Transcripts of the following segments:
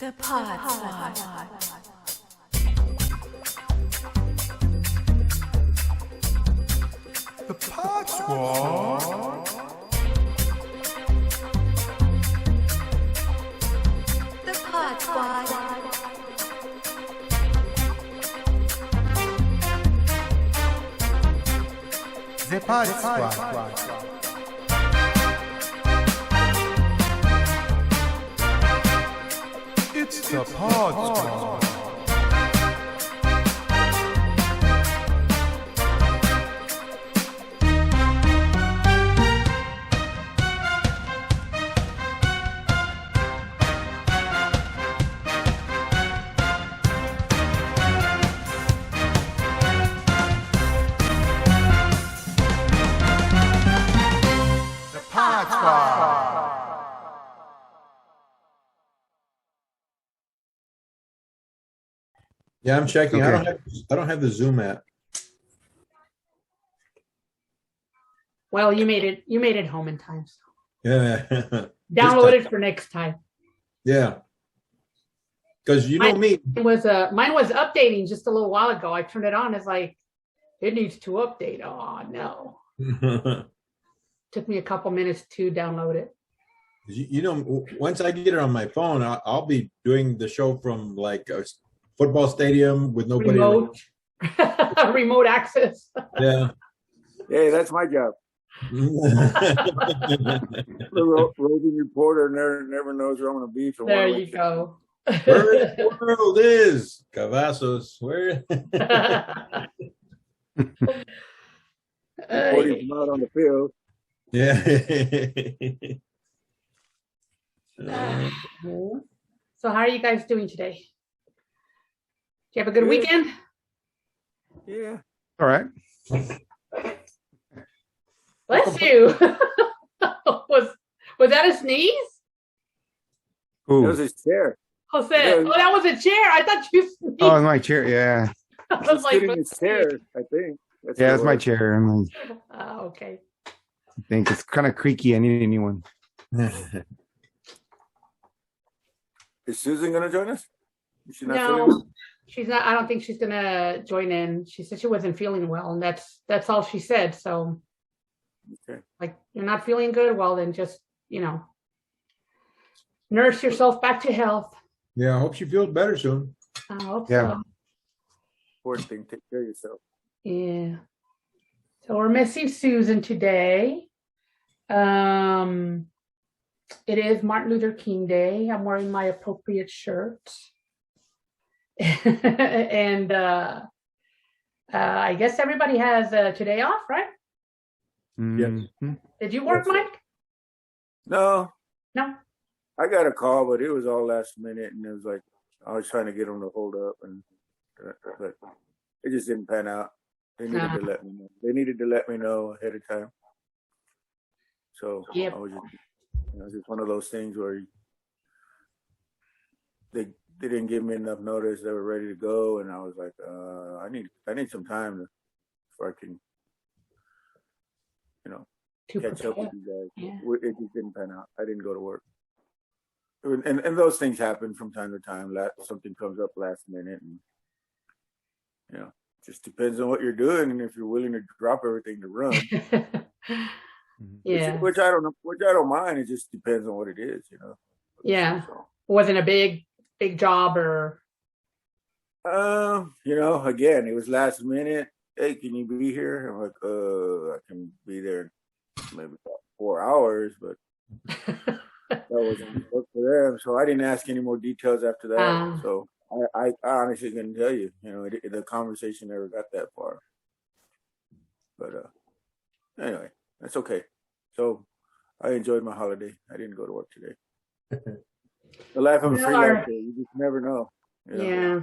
The Pod Squad. The Pod Squad. The Pod Squad. The Pod Squad. It's the Pod Squad. The Pod Squad. Yeah, I'm checking. Okay. I don't have the Zoom app. Well, you made it home in time. So. Yeah. Download it for next time. Yeah. Because you know me. It was mine was updating just a little while ago. I turned it on. It's like it needs to update. Oh no! Took me a couple minutes to download it. You know, once I get it on my phone, I'll be doing the show from like a football stadium with nobody. Remote, remote access. Yeah. Hey, that's my job. The roving reporter never knows where I'm going to be. For There one you week. go. Where the world is Cavazos? Where? Reporting's not on the field. Yeah. So how are you guys doing today? Do you have a good weekend? Yeah. All right. Bless you. was that a sneeze? That Ooh. was his chair. Jose, Yeah. oh, that was a chair. I thought you sneezed. Oh, my chair. Yeah. I was He's like, sitting in his chair, I think. That's Yeah, what that's it my was. chair. okay. I think it's kind of creaky. I need a new one. Is Susan going to join us? Is she not feeling No, well? she's not. I don't think she's gonna join in. She said she wasn't feeling well, and that's all she said. So, Okay. like, you're not feeling good. Well, then just nurse yourself back to health. Yeah, I hope she feels better soon. I hope Yeah. so. Important thing. Take care of yourself. Yeah. So we're missing Susan today. It is Martin Luther King Day. I'm wearing my appropriate shirt. And I guess everybody has today off, right? Mhm. Did you work, Yes. Mike? No. No. I got a call, but it was all last minute, and it was like I was trying to get them to hold up, and but it just didn't pan out. They needed to let me know. They needed to let me know ahead of time. So Yep. I was just one of those things where they didn't give me enough notice. They were ready to go, and I was like, I need some time before I can, To catch up prepare. with you guys. Yeah. It just didn't pan out. I didn't go to work. And those things happen from time to time. Something comes up last minute, and just depends on what you're doing and if you're willing to drop everything to run. Yeah. Which I don't know. Which I don't mind. It just depends on what it is. Yeah. So, Wasn't a big job or. again, it was last minute. Hey, can you be here? I'm like, I can be there in maybe about 4 hours, but that wasn't work for them. So I didn't ask any more details after that. So I honestly couldn't tell you. The conversation never got that far. But anyway, that's okay. So I enjoyed my holiday. I didn't go to work today. The life of a freelancer, you just never know. Yeah.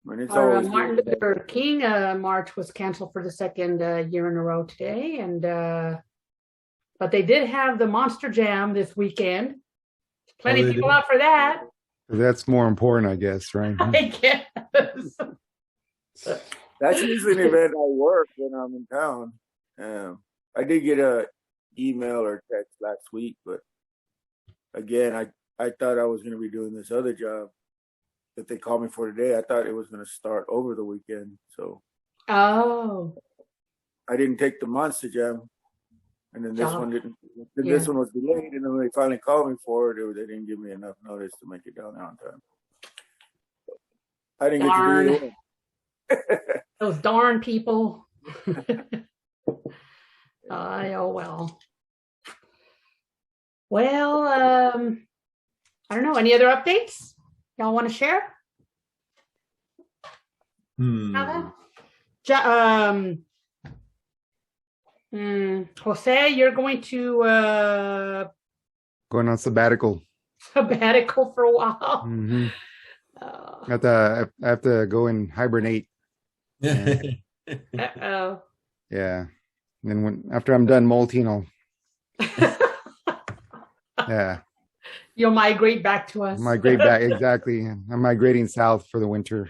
I mean, it's Our always Martin good. Luther King march was canceled for the second year in a row today, and but they did have the Monster Jam this weekend. Plenty of they people did? out for that. That's more important, I guess, right? I guess. That's usually an event I work when I'm in town. I did get a email or text last week, but again, I thought I was going to be doing this other job that they called me for today. I thought it was going to start over the weekend. So Oh, I didn't take the Monster Jam. And then this Oh. one didn't. Then Yeah. this one was delayed, and then when they finally called me for it, they didn't give me enough notice to make it down there on time. I didn't get to do Darn. it. those darn people. Oh well. Well, I don't know. Any other updates y'all want to share? Nada? Jose, you're going to Going on sabbatical. sabbatical for a while. Hmm I have to go and hibernate. Uh-oh. Yeah. And then after I'm done molting, I'll You'll migrate back to us. migrate back. Exactly. I'm migrating south for the winter.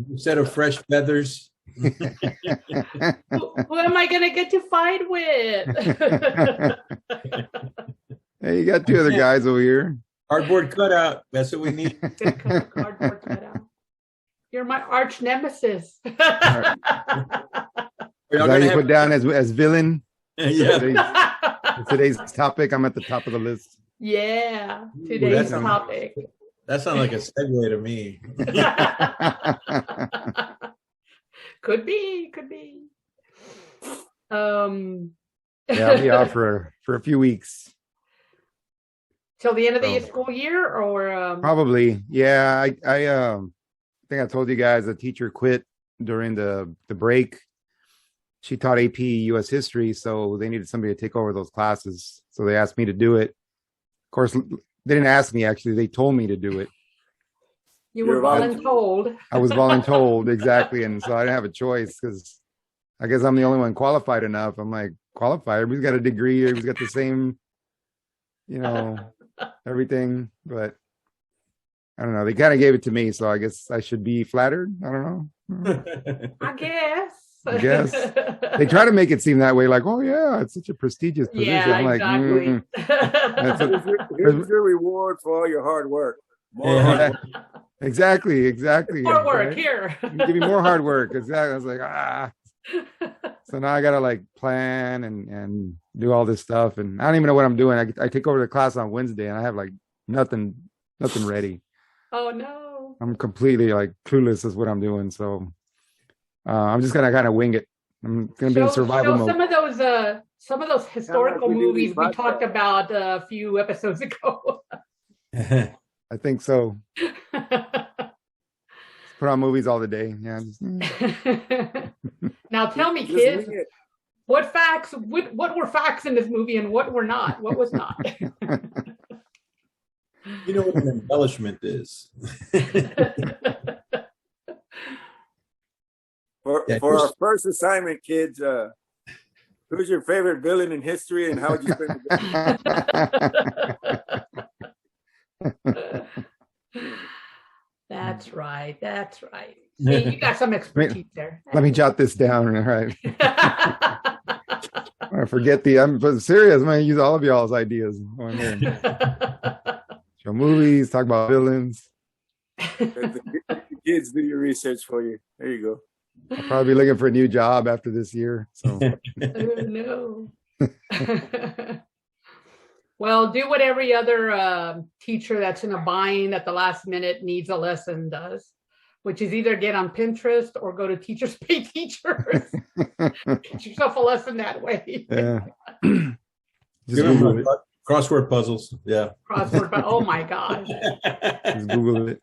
Instead of fresh feathers. Who am I going to get to fight with? Hey, you got two other guys over here. Cardboard cutout. That's what we need. Cardboard cutout. You're my arch nemesis. Is that you put down as villain? Yeah. Today's topic. I'm at the top of the list. Yeah, today's that's- topic. That sounds like a segue to me. Could be. Yeah, I'll be off for a few weeks. Till the end of the Oh. school year, or Probably. Yeah. I think I told you guys the teacher quit during the break. She taught AP US history, so they needed somebody to take over those classes. So they asked me to do it. Of course, they didn't ask me, actually. They told me to do it. you were You're voluntold. I was voluntold, exactly. And so I didn't have a choice because I guess I'm the only one qualified enough. I'm like, qualified? Everybody's got a degree. Everybody's got the same, everything. But I don't know. They kind of gave it to me, so I guess I should be flattered. I don't know. I guess. They try to make it seem that way, like, oh yeah, it's such a prestigious position. Yeah, I'm like, exactly. That's Here's your reward for all your hard work. More Yeah. hard work. exactly. More work Right? here. Give me more hard work. Exactly. I was like, So now I gotta like plan and do all this stuff, and I don't even know what I'm doing. I take over the class on Wednesday, and I have like nothing ready. Oh no. I'm completely like clueless as what I'm doing. So I'm just gonna kind of wing it. I'm gonna be in survival mode. Some of those historical we do movies these we podcasts. talked about a few episodes ago. I think so. Put on movies all the day. Yeah. Now tell me, Just kids, wing it. what were facts in this movie and what were not? What was not? You know what an embellishment is. For our first assignment, kids, who's your favorite villain in history, and how would you spend the day? That's right. See, you got some expertise there. Let me jot this down. All right. I forget I'm serious. I'm gonna use all of y'all's ideas on here. Show movies, talk about villains. The kids do your research for you. There you go. I'll probably be looking for a new job after this year. So Oh, no. Well, do what every other teacher that's in a bind at the last minute needs a lesson does, which is either get on Pinterest or go to Teachers Pay Teachers. Get yourself a lesson that way. yeah. Just Give 'em Google it. crossword puzzles. Yeah. Crossword, but oh my gosh. Just Google it.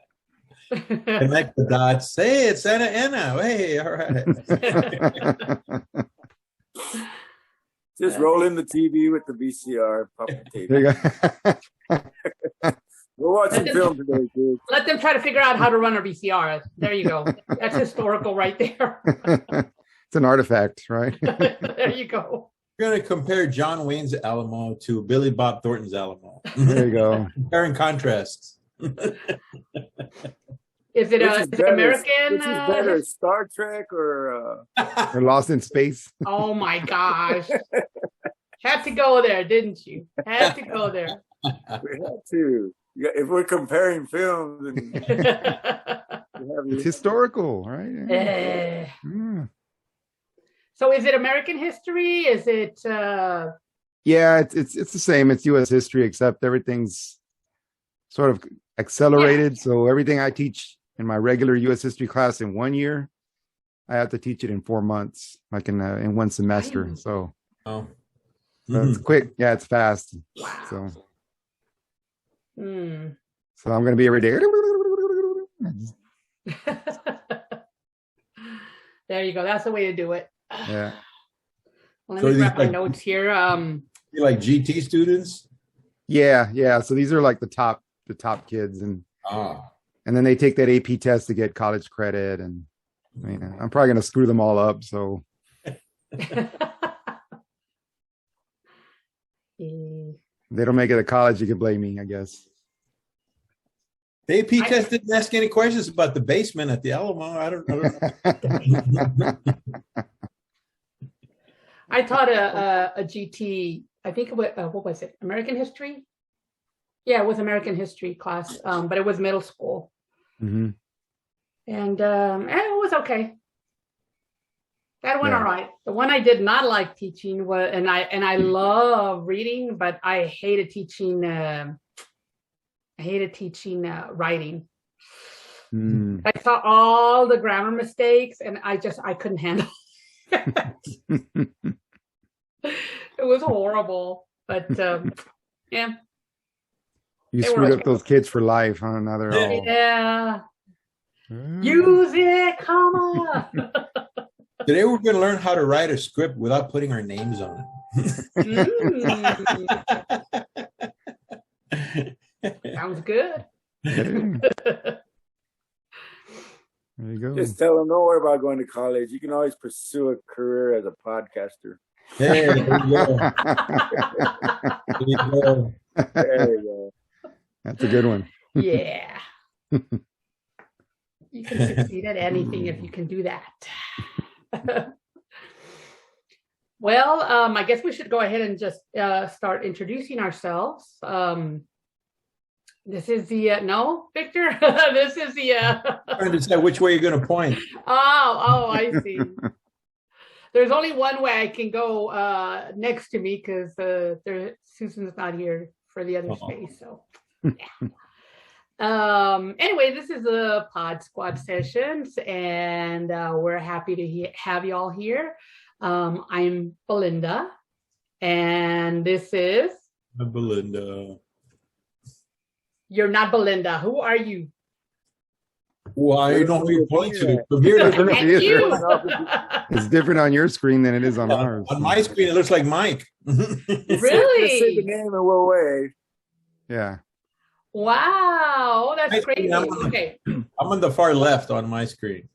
Connect the dots. Hey, it's Anna. Hey, all right. Just roll in the TV with the VCR. Pop the tape. There you go. We're watching film today, kids. Let them try to figure out how to run a VCR. There you go. That's historical right there. It's an artifact, right? There you go. We're going to compare John Wayne's Alamo to Billy Bob Thornton's Alamo. There you go. Comparing contrasts. Is it Which is better? American? Which is better, Star Trek or? We're lost in space. Oh my gosh. Had to go there, didn't you? Had to go there. We had to. Yeah, if we're comparing films, and It's historical, right? Eh. Mm. So is it American history? Is it Yeah, it's the same. It's U.S. history, except everything's sort of accelerated. So everything I teach in my regular U.S. history class in 1 year, I have to teach it in 4 months, like in one semester. Damn. So Oh. it's quick. Yeah, it's fast. Wow. So hmm. I'm gonna be every day. There you go. That's the way to do it. Yeah. Well, So let me these grab my like- notes here. You like GT students? Yeah. So these are like the top kids, and then they take that AP test to get college credit, and I'm probably gonna screw them all up. So if they don't make it to college, you can blame me, I guess. The AP test didn't ask any questions about the basement at the Alamo. I don't know. I taught a GT. I think it was what was it? American history. Yeah, it was American history class, but it was middle school, Mm-hmm. and it was okay. That went Yeah. all right. The one I did not like teaching was, and I love reading, but I hated teaching. Writing. Mm. I saw all the grammar mistakes, and I couldn't handle it. It was horrible, but yeah. You They were screwed up okay. those kids for life, huh? Now they're all. Yeah. Mm. Use it, comma. Today we're going to learn how to write a script without putting our names on Mm, sounds good. There you go. just tell them, don't worry about going to college. You can always pursue a career as a podcaster. Hey, there you go. There you go. There you go. That's a good one. Yeah. You can succeed at anything if you can do that. Well, I guess we should go ahead and just start introducing ourselves. This is the no, Victor. This is the. Trying to decide which way you're going to point. Oh, I see. There's only one way I can go next to me because Susan's not here for the other space. So, yeah. Anyway, this is a Pod Squad sessions, and we're happy to have you all here. I'm Belinda, and this is. Belinda. You're not Belinda. Who are you? Well, I don't know who you're pointing to. From here to And you. It's different on your screen than it is on ours. on my screen, it looks like Mike. Just say the Really? name and we'll wave. Yeah. Wow, that's Nice crazy. being on. Okay. I'm on the far left on my screen.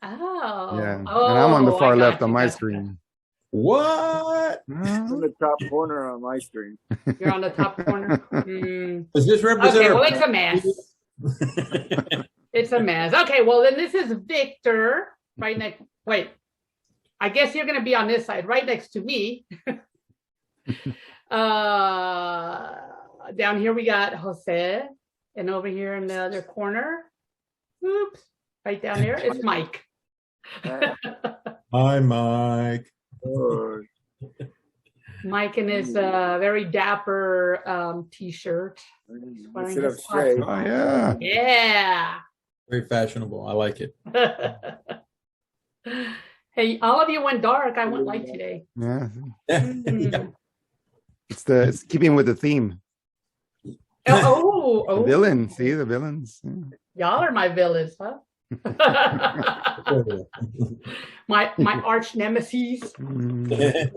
Oh. Yeah. And Oh, I'm on the I far got left you, on my got you. screen. What? In the top corner on my screen. You're on the top corner. Mm. Does this represent? Okay, our- well, it's a mess. It's a mess. Okay, well, then this is Victor right next. Wait, I guess you're going to be on this side, right next to me. Down here we got Jose, and over here in the other corner, oops, right down there, it's Mike. Hi, Mike. Oh, Mike in his very dapper T-shirt. wearing sit up his straight. Oh, yeah. Yeah. Very fashionable. I like it. Hey, all of you went dark. I went light today. Yeah. Mm. It's keeping with the theme. Oh, The villain. See the villains. Yeah. y'all are my villains, huh? my arch nemesis. Mm. I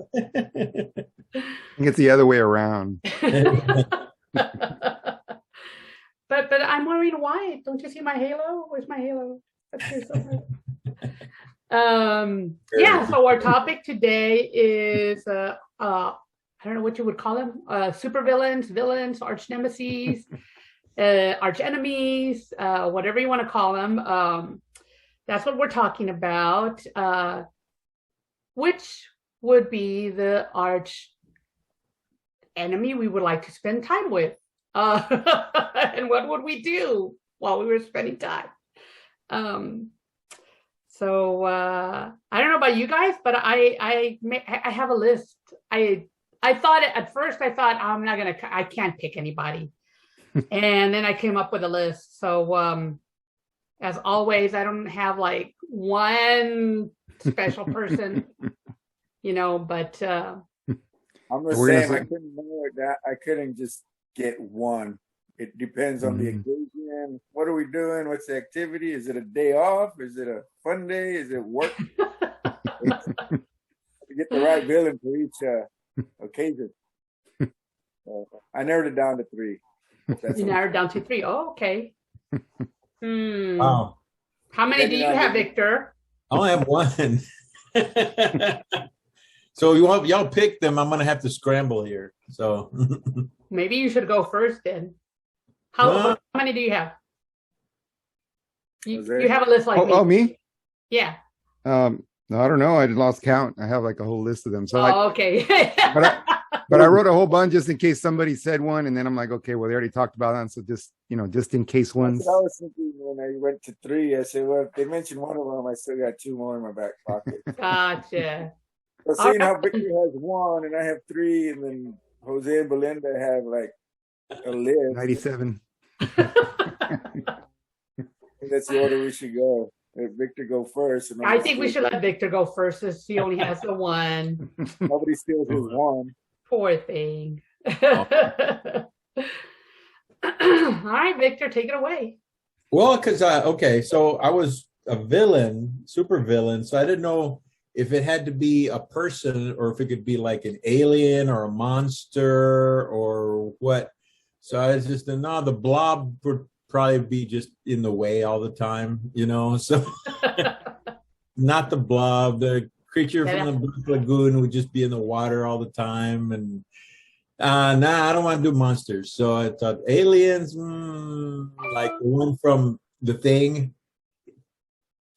think it's the other way around. But I'm wearing white. Don't you see my halo? Where's my halo? That's here somewhere. Yeah, so our topic today is I don't know what you would call them, super villains, arch nemesis, arch enemies, whatever you want to call them. That's what we're talking about. Which would be the arch enemy we would like to spend time with. And what would we do while we were spending time? So I don't know about you guys, but I have a list. I thought at first I can't pick anybody. And then I came up with a list. So as always, I don't have like one special person, but I'm the same. I couldn't know that. I couldn't just get one. It depends on the occasion. What are we doing? What's the activity? Is it a day off? Is it a fun day? Is it work? To get the right villain for each occasion. I narrowed it down to 3. You narrowed down to 3. Oh, okay. Wow. How many do you have, Victor? I only have one. So y'all pick them. I'm gonna have to scramble here. So maybe you should go first then. How many do you have? You have a list like me. Oh, me? Yeah. No, I don't know. I lost count. I have like a whole list of them. So okay. but I wrote a whole bunch just in case somebody said one, and then I'm like, okay, well, they already talked about that, so just in case ones. That's what I was thinking when I went to 3. I said, well, if they mentioned one of them, I still got 2 more in my back pocket. Gotcha. So seeing how Victor has 1 and I have 3, and then Jose and Belinda have like a list. 97. That's the order we should go. Let Victor go first. And I think we should let Victor go first, since he only has the 1. Nobody steals his 1. Poor thing. All right, Victor, take it away. Well, because so I was a villain, super villain, so I didn't know if it had to be a person or if it could be like an alien or a monster or what. So I was just the blob would probably be just in the way all the time, so not the blob. The creature from the Black Lagoon would just be in the water all the time. And I don't want to do monsters. So I thought aliens, like the one from The Thing,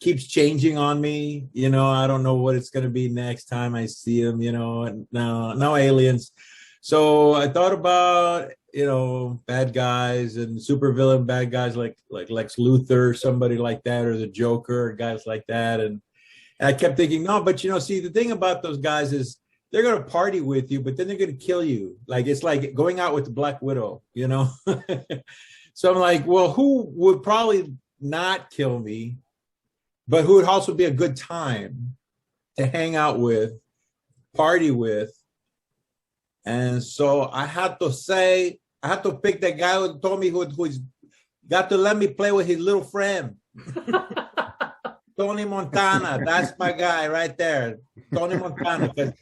keeps changing on me. I don't know what it's going to be next time I see him, and no aliens. So I thought about, bad guys and supervillain bad guys like Lex Luthor, somebody like that, or the Joker, guys like that. And I kept thinking, no, but see, the thing about those guys is they're going to party with you, but then they're going to kill you. Like, it's like going out with the Black Widow, So I'm like, well, who would probably not kill me, but who would also be a good time to hang out with, party with? And so I had to pick that guy who told me who's got to let me play with his little friend. Tony Montana, that's my guy right there. Tony Montana, because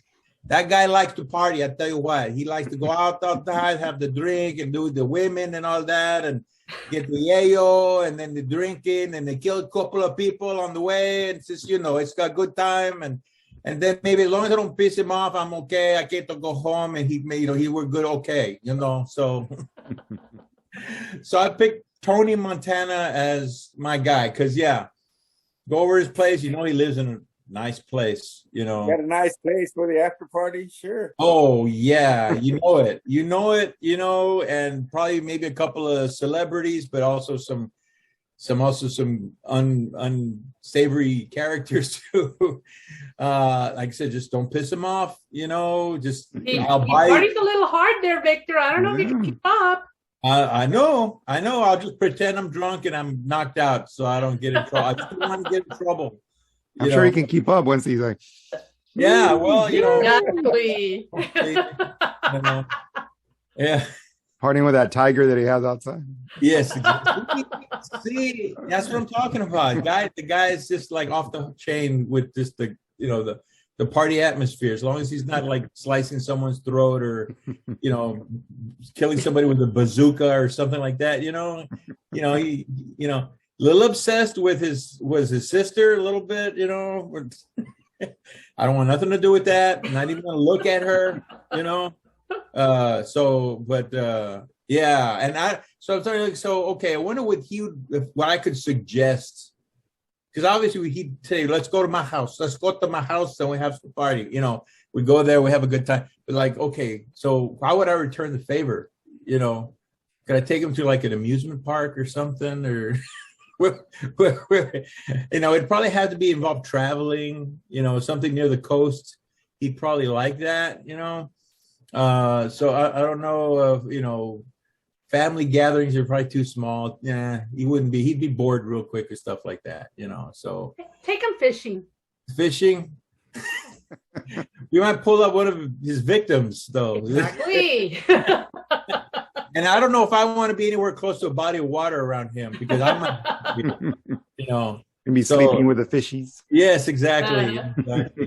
that guy likes to party. I tell you what, he likes to go out outside, have the drink, and do the women and all that, and get the yayo, and then the drinking, and they kill a couple of people on the way, and just it's got a good time, and then maybe as long as I don't piss him off, I'm okay. I get to go home, and he were good, okay, So, so I picked Tony Montana as my guy, because go over his place. He lives in a nice place. Got a nice place for the after party, sure. Oh yeah, you know it. And probably maybe a couple of celebrities, but also some unsavory characters too. Like I said, just don't piss him off. I'll buy. Party's a little hard there, Victor. I don't know if you can keep up. I know. I'll just pretend I'm drunk and I'm knocked out, so I don't get in trouble. I just don't want to get in trouble. I'm sure he can keep up once he's like. Yeah, well, Exactly. Yeah. Partying with that tiger that he has outside. Yes. See, that's what I'm talking about. The guy is just like off the chain with just the party atmosphere. As long as he's not like slicing someone's throat or, killing somebody with a bazooka or something like that. He, a little obsessed with his sister a little bit. I don't want nothing to do with that. I'm not even going to look at her. Okay, I wonder what I could suggest, because obviously he'd say, let's go to my house, and we have some party, we go there, we have a good time. But like, okay, so how would I return the favor? You know, could I take him to like an amusement park or something, or you know, it'd probably have to be involved traveling. You know, something near the coast. He'd probably like that. You know, so I don't know. You know, family gatherings are probably too small. Yeah, he wouldn't be. He'd be bored real quick or stuff like that. You know, so Take him fishing. fishing. You might pull up one of his victims, though. Exactly. And I don't know if I want to be anywhere close to a body of water around him because I'm not, you know. And be So- sleeping with the fishies. Yes, exactly.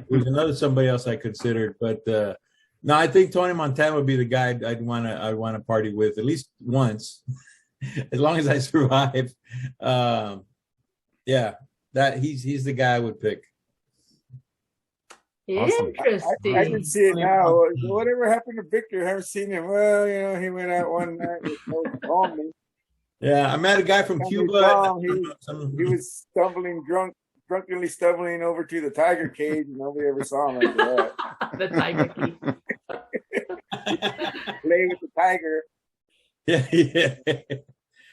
There's another somebody else I considered, but no, I think Tony Montana would be the guy I'd want to party with at least once, as long as I survive. Yeah, that he's the guy I would pick. Awesome. Interesting. I can see it now. Whatever happened to Victor? I haven't seen him. Well, you know, he went out one night with no calming. Yeah, I met a guy from Somebody Cuba. saw him. He was drunkenly stumbling over to the tiger cage, and nobody ever saw him after that. The tiger key. Playing with the tiger. Yeah.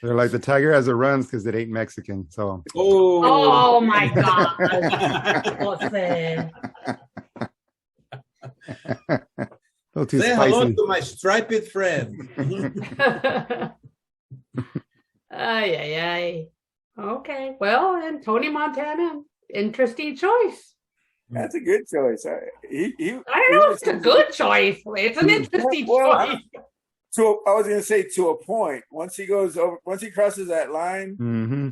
They're like the tiger has a runs because it ain't Mexican. So Oh my God. Jose. a little too Say hello spicy. to my striped friend. Ay, ay, ay. Okay. Well, and Tony Montana, interesting choice. That's a good choice. I I don't know if it's a good choice. It's an interesting Well, choice. I was going to say to a point. Once he crosses that line, Mm-hmm.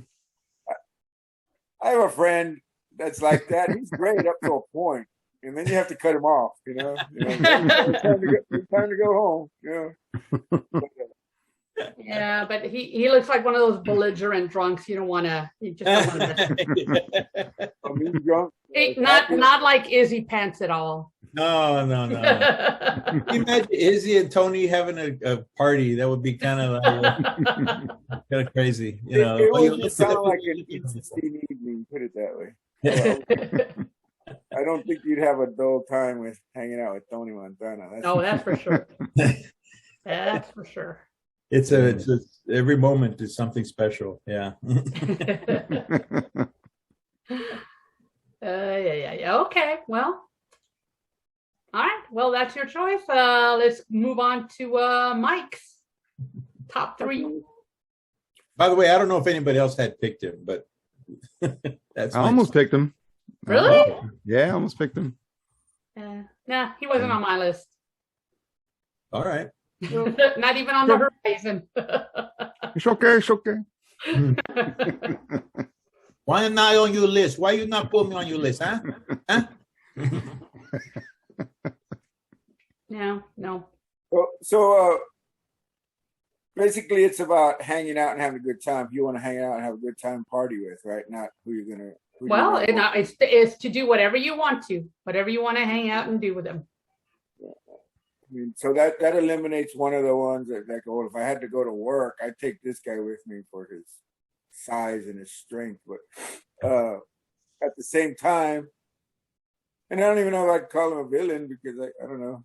I have a friend that's like that. He's great up to a point, and then you have to cut him off. You know, it's time to go home. You know. Yeah, but he looks like one of those belligerent drunks. You just don't want to mess. I mean, drunk. Not like Izzy Pants at all. No. Can you imagine Izzy and Tony having a party? That would be kind of crazy. You know, It would sound like an interesting evening. Put it that way. I don't think you'd have a dull time with hanging out with Tony Montana. That's for sure. That's for sure. It's every moment is something special. Yeah. Yeah. Okay. Well. All right. Well, that's your choice. Let's move on to Mike's top 3. By the way, I don't know if anybody else had picked him, but that's I almost picked him. Really? Yeah, I almost picked him. Nah, he wasn't on my list. All right. Not even on the horizon. It's okay. It's okay. Why am I on your list? Why you not put me on your list, huh? No. So basically, it's about hanging out and having a good time. If you want to hang out and have a good time, party with, right? Not who you're gonna. Well, it's to do whatever you want to hang out and do with them. I mean, so that eliminates one of the ones that go, well, if I had to go to work, I'd take this guy with me for his size and his strength. But at the same time, and I don't even know if I'd call him a villain because I don't know.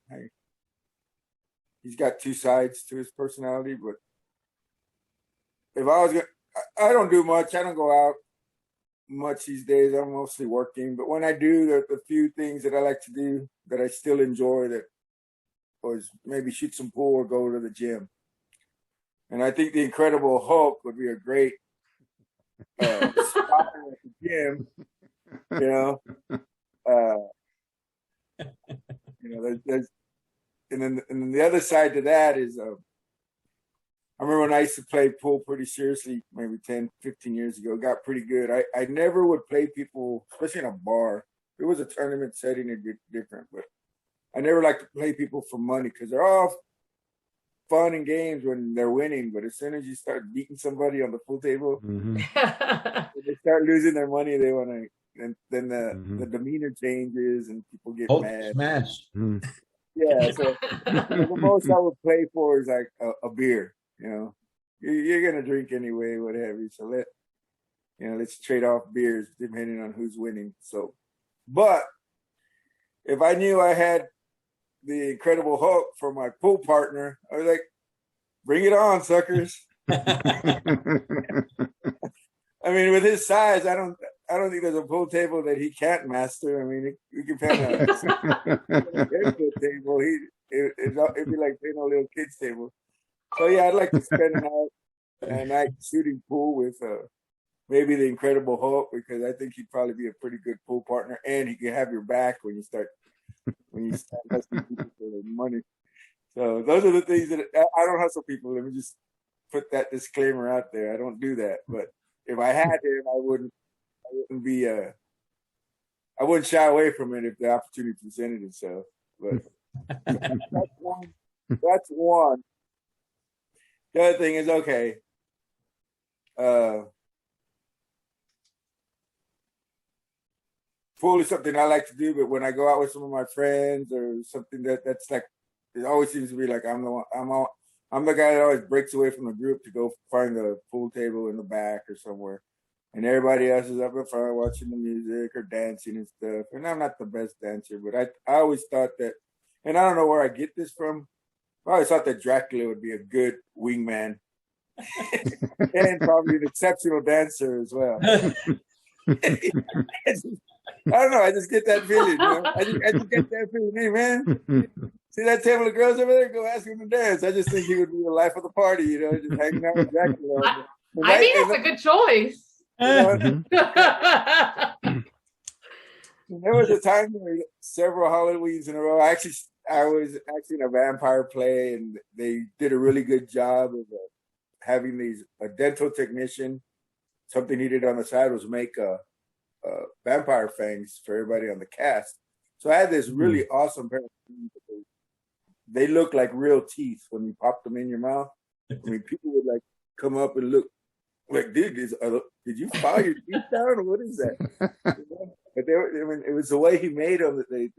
He's got two sides to his personality. But if I was I don't do much. I don't go out much these days. I'm mostly working. But when I do, the few things that I like to do that I still enjoy was maybe shoot some pool or go to the gym. And I think the Incredible Hulk would be a great spotter at the gym. You know, there's and then the other side to that is I remember when I used to play pool pretty seriously, maybe 10, 15 years ago, got pretty good. I never would play people, especially in a bar. If it was a tournament setting, it'd be different, but I never like to play people for money because they're all fun and games when they're winning. But as soon as you start beating somebody on the pool table, they start losing their money. They want to, and then the demeanor changes and people get mad. Smash. Yeah, so the most I would play for is like a beer. You know, you're gonna drink anyway, what have you. So let's trade off beers depending on who's winning. So, but if I knew I had the Incredible Hulk for my pool partner. I was like, bring it on, suckers. I mean, with his size, I don't think there's a pool table that he can't master. I mean, you can pay a table. It'd be like playing a little kids table. So yeah, I'd like to spend a night shooting pool with maybe the Incredible Hulk, because I think he'd probably be a pretty good pool partner, and he can have your back when you start hustling people for the money. So those are the things that I don't hustle people. Let me just put that disclaimer out there. I don't do that, but if I had to, I wouldn't shy away from it if the opportunity presented itself. But that's one. That's one. The other thing is, okay, pool is something I like to do, but when I go out with some of my friends or something that's like, it always seems to be like I'm the guy that always breaks away from the group to go find the pool table in the back or somewhere. And everybody else is up in front watching the music or dancing and stuff. And I'm not the best dancer, but I always thought that, and I don't know where I get this from, I always thought that Dracula would be a good wingman and probably an exceptional dancer as well. I don't know. I just get that feeling. You know? I just get that feeling. Hey, man, see that table of girls over there? Go ask him to dance. I just think he would be the life of the party, you know, just hanging out with Dracula. I think that's a good choice. You know, there was a time where several Halloweens in a row. I was actually in a vampire play, and they did a really good job of having a dental technician. Something he did on the side was make vampire fangs for everybody on the cast. So I had this really awesome pair of teeth. They look like real teeth when you pop them in your mouth. I mean, people would like come up and look like, dude, did you file your teeth down, or what is that? But it was the way he made them that they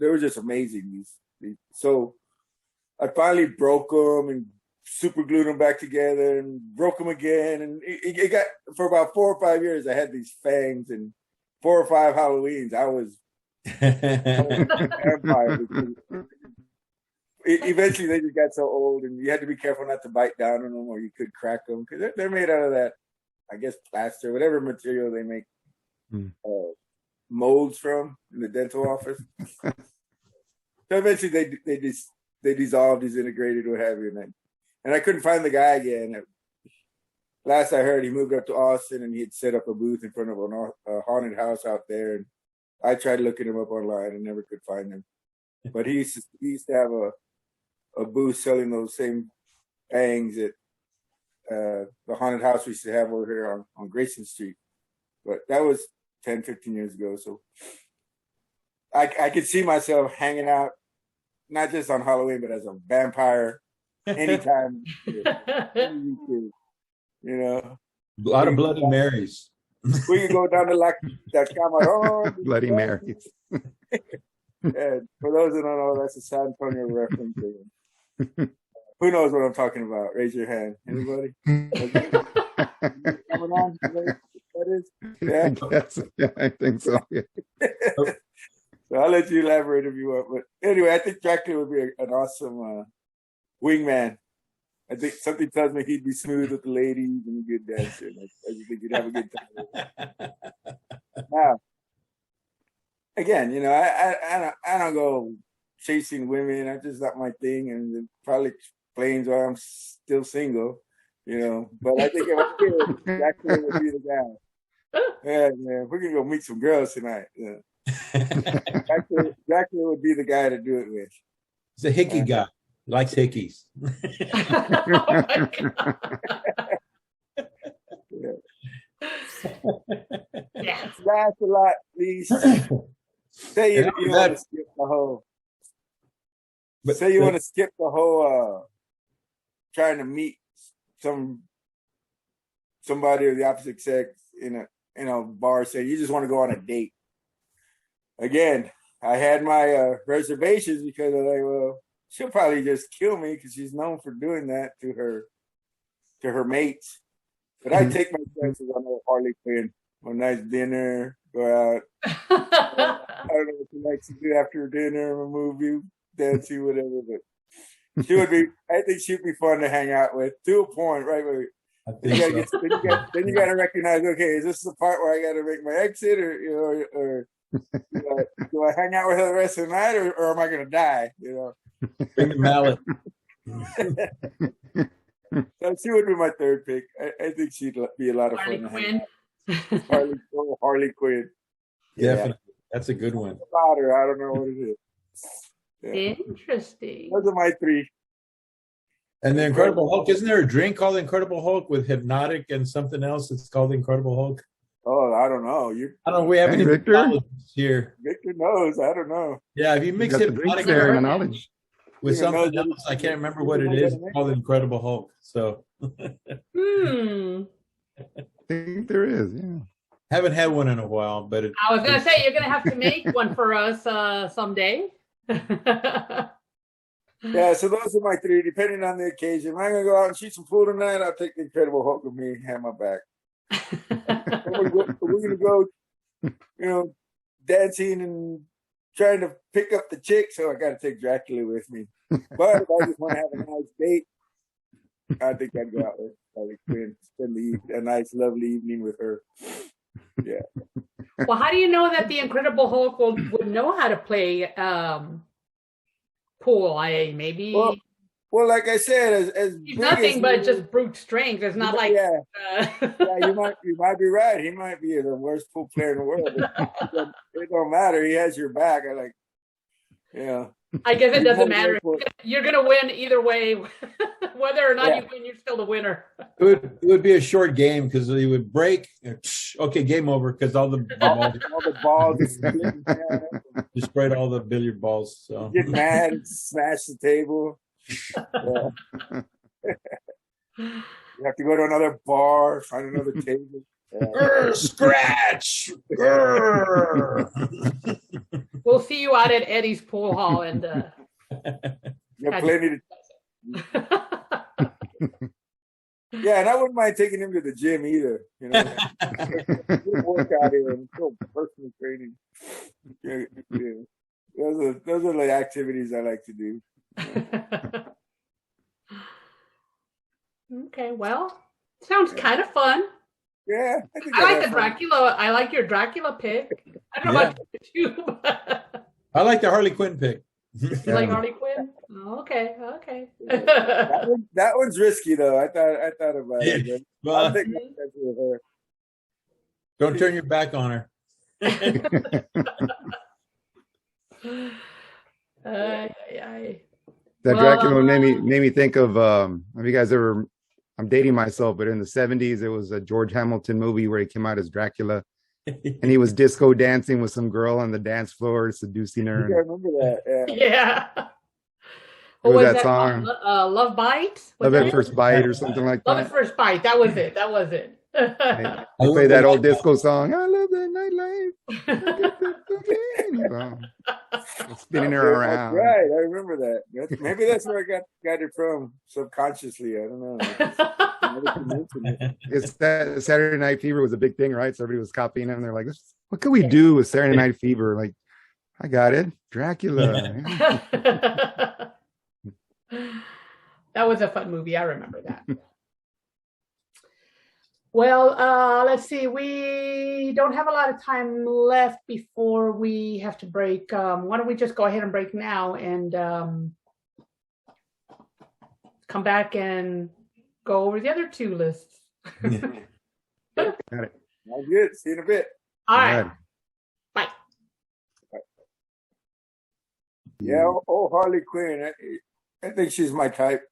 were just amazing. So I finally broke them and super glued them back together and broke them again. And it got, for about 4 or 5 years, I had these fangs, and 4 or 5 Halloweens, I was vampire. Eventually, they just got so old, and you had to be careful not to bite down on them, or you could crack them, because they're made out of that, I guess, plaster, whatever material they make molds from in the dental office. So eventually, they dissolved, disintegrated, what have you, and I couldn't find the guy again. Last I heard, he moved up to Austin, and he had set up a booth in front of a haunted house out there. And I tried looking him up online and never could find him. But he used to have a booth selling those same fangs at the haunted house we used to have over here on Grayson Street. But that was 10, 15 years ago. So I could see myself hanging out, not just on Halloween, but as a vampire anytime. You know, A lot of Bloody Marys. We could go down to that Camarón. Bloody Marys. And for those who don't know, that's a San Antonio reference. Who knows what I'm talking about? Raise your hand. Anybody? Camarón? That is? Yeah. I think so. Yeah. So I'll let you elaborate if you want. But anyway, I think Dracula would be an awesome wingman. I think something tells me he'd be smooth with the ladies and a good dancer. I just think he'd have a good time. Now, again, you know, I don't go chasing women. That's just not my thing, and it probably explains why I'm still single. You know, but I think if I did, Dracula would be the guy. Yeah, man, we're gonna go meet some girls tonight. Yeah. Dracula would be the guy to do it with. He's a hickey guy. Likes hickeys. Yeah. Last a lot, please. Say you want to skip the whole. Say you want to skip the whole trying to meet somebody of the opposite sex in a bar. Say you just want to go on a date. Again, I had my reservations because I'm like, well, she'll probably just kill me because she's known for doing that to her mates. But I take my chances on a Harley Quinn, a nice dinner, go out. I don't know what she likes to do after dinner, a movie, Nancy, whatever. But she would be. I think she'd be fun to hang out with to a point, right? Where I then think you so. gotta then you gotta recognize. Okay, is this the part where I got to make my exit, or do I hang out with her the rest of the night, or am I gonna die? Bring the mallet. So she would be my third pick. I think she'd be a lot of Harley fun. Quinn. Harley Quinn. Definitely. That's a good one. About her, I don't know what it is. Yeah. Interesting. Those are my three. And the Incredible Hulk, isn't there a drink called Incredible Hulk with Hypnotic and something else? It's called Incredible Hulk. Oh, I don't know. I don't know. We have any Victor? mixologists here. Victor knows. I don't know. Yeah, if you You mix got the drinks Hypnotic there and the knowledge. with Yeah, something no, else, I can't remember what it is. It's called Incredible Hulk. So Hmm. I think there is. Yeah. haven't had one in a while, but I was gonna say you're gonna have to make one for us someday. Yeah, so those are my three, depending on the occasion. If I'm gonna go out and shoot some food tonight, I'll take the Incredible Hulk with me, have my back. We're gonna go, dancing and trying to pick up the chick, so I gotta take Dracula with me. But if I just want to have a nice date, I think I'd go out with Harley Quinn, spend a nice, lovely evening with her. Yeah. Well, how do you know that the Incredible Hulk would know how to play pool? Maybe Well, like I said, as he's big nothing as but he just is, brute strength. It's not like yeah, you might be right. He might be the worst pool player in the world. But it don't matter. He has your back. I guess it doesn't matter. Well, You're gonna win either way, whether or not you win. You're still the winner. it would be a short game because he would break. Okay, game over because all the balls all the balls is splitting down. destroyed all the billiard balls. So Get mad and smash the table. Yeah. You have to go to another bar, find another table. Yeah. Scratch. We'll see you out at Eddie's pool hall, and You have plenty to. Yeah, and I wouldn't mind taking him to the gym either. Work out here and still personal training. Yeah. Those are the activities I like to do. Okay, well, sounds kind of fun. Yeah, I think I like I'd the have fun. Dracula. I like your Dracula pick. I don't know about you, but I like the Harley Quinn pick. you like Harley Quinn. Oh, okay. That one's risky though. I thought about it. But Well, I think that's with her. don't turn your back on her. That Dracula made me think of have you guys ever, I'm dating myself, but in the 70s it was a George Hamilton movie where he came out as Dracula and he was disco dancing with some girl on the dance floor, seducing I her. think I remember that. Yeah. Yeah. What was that called? song? Love Bite? Love at First Bite or something like Love at that. First Bite. That was it. I play that old disco song. I love that nightlife. Spinning her around. That's right, I remember that. Maybe that's where I got it from subconsciously. I don't know. It's that Saturday Night Fever was a big thing, right? So everybody was copying him. They're like, what can we do with Saturday Night Fever? Like, I got it. Dracula. That was a fun movie. I remember that. Well, let's see. We don't have a lot of time left before we have to break. Why don't we just go ahead and break now and come back and go over the other two lists. Got it. All good. See you in a bit. All right. Bye. Bye. Yeah. Oh, Harley Quinn. I think she's my type.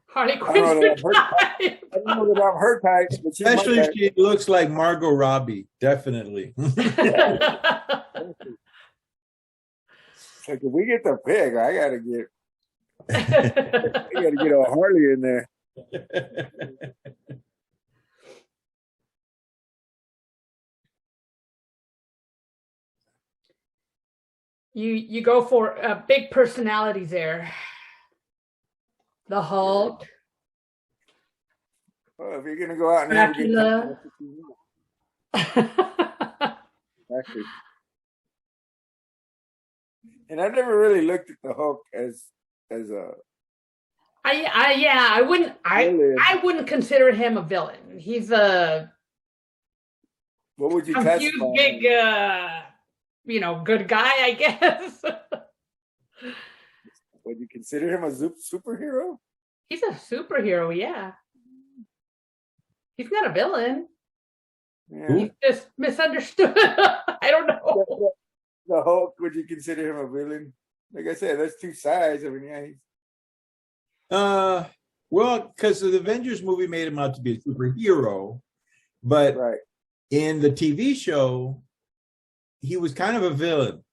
Harley I don't know Quinn's that your I'm her type. I don't know that I'm her type, but she's my Especially type. if she looks like Margot Robbie. Definitely. Like if we get the pick, I gotta get a Harley in there. You go for big personalities there. The Hulk. Well, if you're gonna go out and have a good time, that's what you want. Exactly. And I've never really looked at the Hulk as a I wouldn't consider him a villain. He's a what would you confused classify? big good guy, I guess. Would you consider him a superhero? He's a superhero, yeah. He's not a villain. Yeah. He's just misunderstood. I don't know. The Hulk, would you consider him a villain? Like I said, there's two sides. I mean, yeah, he's well, because the Avengers movie made him out to be a superhero, but right. in the TV show, he was kind of a villain.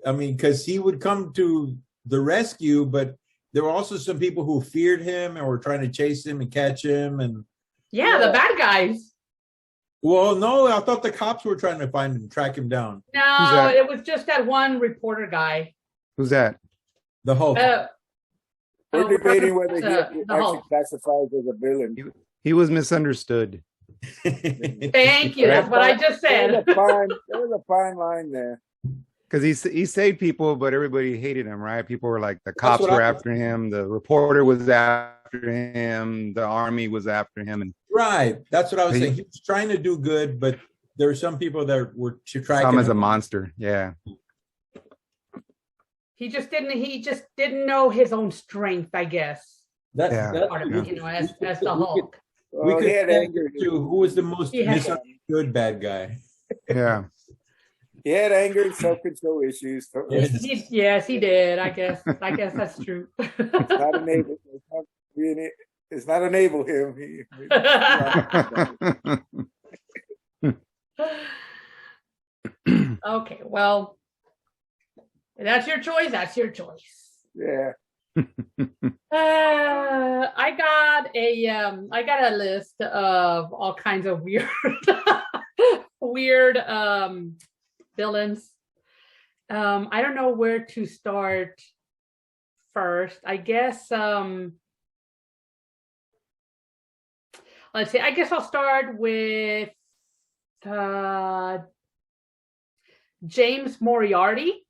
I mean, because he would come to the rescue, but there were also some people who feared him and were trying to chase him and catch him. And Yeah, the bad guys. well, no, I thought the cops were trying to find him, track him down. No, it was just that one reporter guy. Who's that? The Hulk. We're debating whether he the actually Hulk. classifies as a villain. He was misunderstood. Thank you. That's what I just said. There was a fine line there. Because he saved people, but everybody hated him, right? People were like, the cops what were I- after him, the reporter was after him, the army was after him, and Right. That's what I was saying. He was trying to do good, but there were some people that were tracking saw him as a him. monster. Yeah. He just didn't know his own strength, I guess. That's Part of it, as the Hulk. We could he had say anger. to who was the most He had- misunderstood bad guy. Yeah. He had anger and self-control issues. Yes, he did. I guess that's true. Not enable. It's not enable him. Okay, well, that's your choice. That's your choice. Yeah. I got a list of all kinds of weird villains. I don't know where to start first. I guess let's see. I guess I'll start with James Moriarty,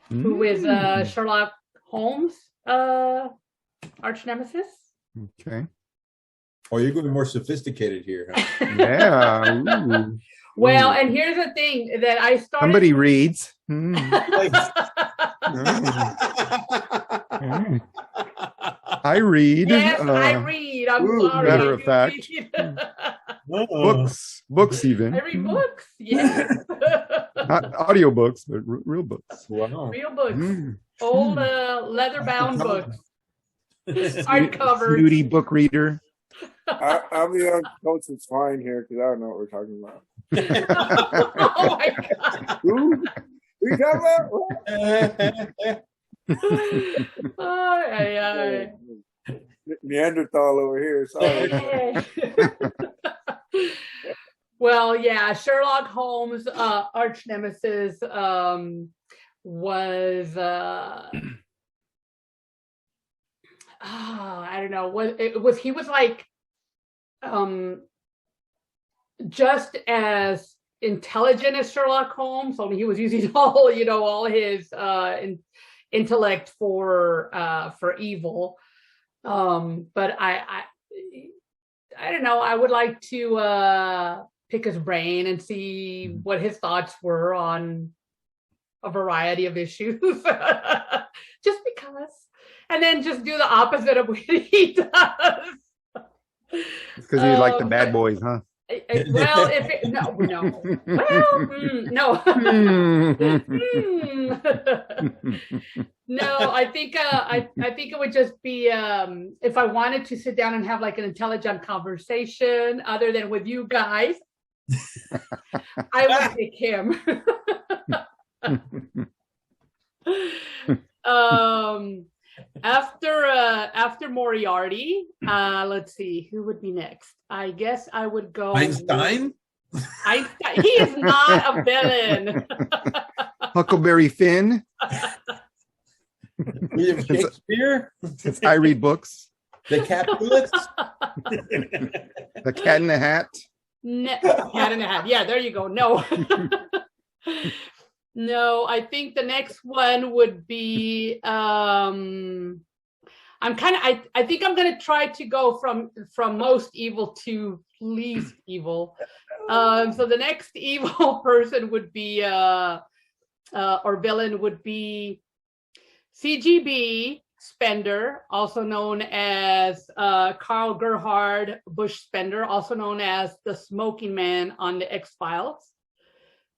who is Sherlock Holmes' arch nemesis. Okay. Oh, you're going more sophisticated here. Huh? Yeah. Ooh. Well, and here's the thing that I started. Somebody reads. I read. Yes, I read. I'm sorry. Matter of fact. Books even. I read books. Yes. Not audiobooks, but real books. Wow. Real books. Mm. Old leather-bound books. Hardcover. Snooty book reader. I'm the young coach that's fine here because I don't know what we're talking about. Oh my God. Who? We talking about? Ay. Neanderthal over here. Sorry. Well, yeah, Sherlock Holmes' arch nemesis was I don't know. He was like just as intelligent as Sherlock Holmes, only he was using all his intellect for evil. But I don't know. I would like to pick his brain and see what his thoughts were on a variety of issues, just because, and then just do the opposite of what he does. Because you like the bad boys, huh? Well, no. Well, no. No, I think it would just be if I wanted to sit down and have like an intelligent conversation other than with you guys, I would pick him. After Moriarty, let's see, who would be next? I guess I would go Einstein? Einstein. He is not a villain. Huckleberry Finn. William Shakespeare? Since I read books. The Capulets? The Cat in the Hat. No, Cat in the Hat. Yeah, there you go. No. No, I think the next one would be I think I'm gonna try to go from most evil to least evil. So the next evil person would be or villain would be CGB Spender, also known as Carl Gerhard Bush Spender, also known as the Smoking Man on the X-Files,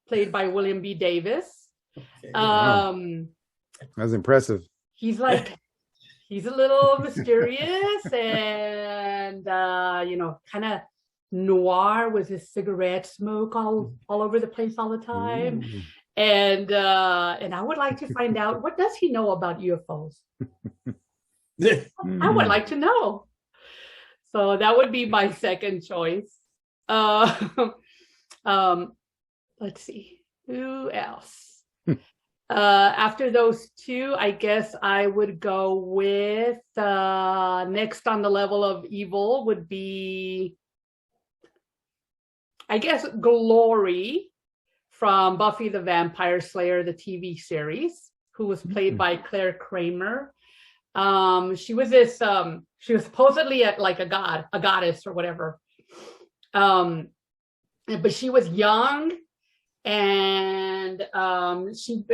played by William B. Davis. Okay. That's impressive. He's a little mysterious and kind of noir with his cigarette smoke all over the place all the time. And I would like to find out, what does he know about UFOs? I would like to know. So that would be my second choice. Let's see, who else? After those two, I guess I would go with next on the level of evil would be, I guess, Glory from Buffy the Vampire Slayer, the TV series, who was played by Claire Kramer. She was supposedly like a goddess or whatever. But she was young, and she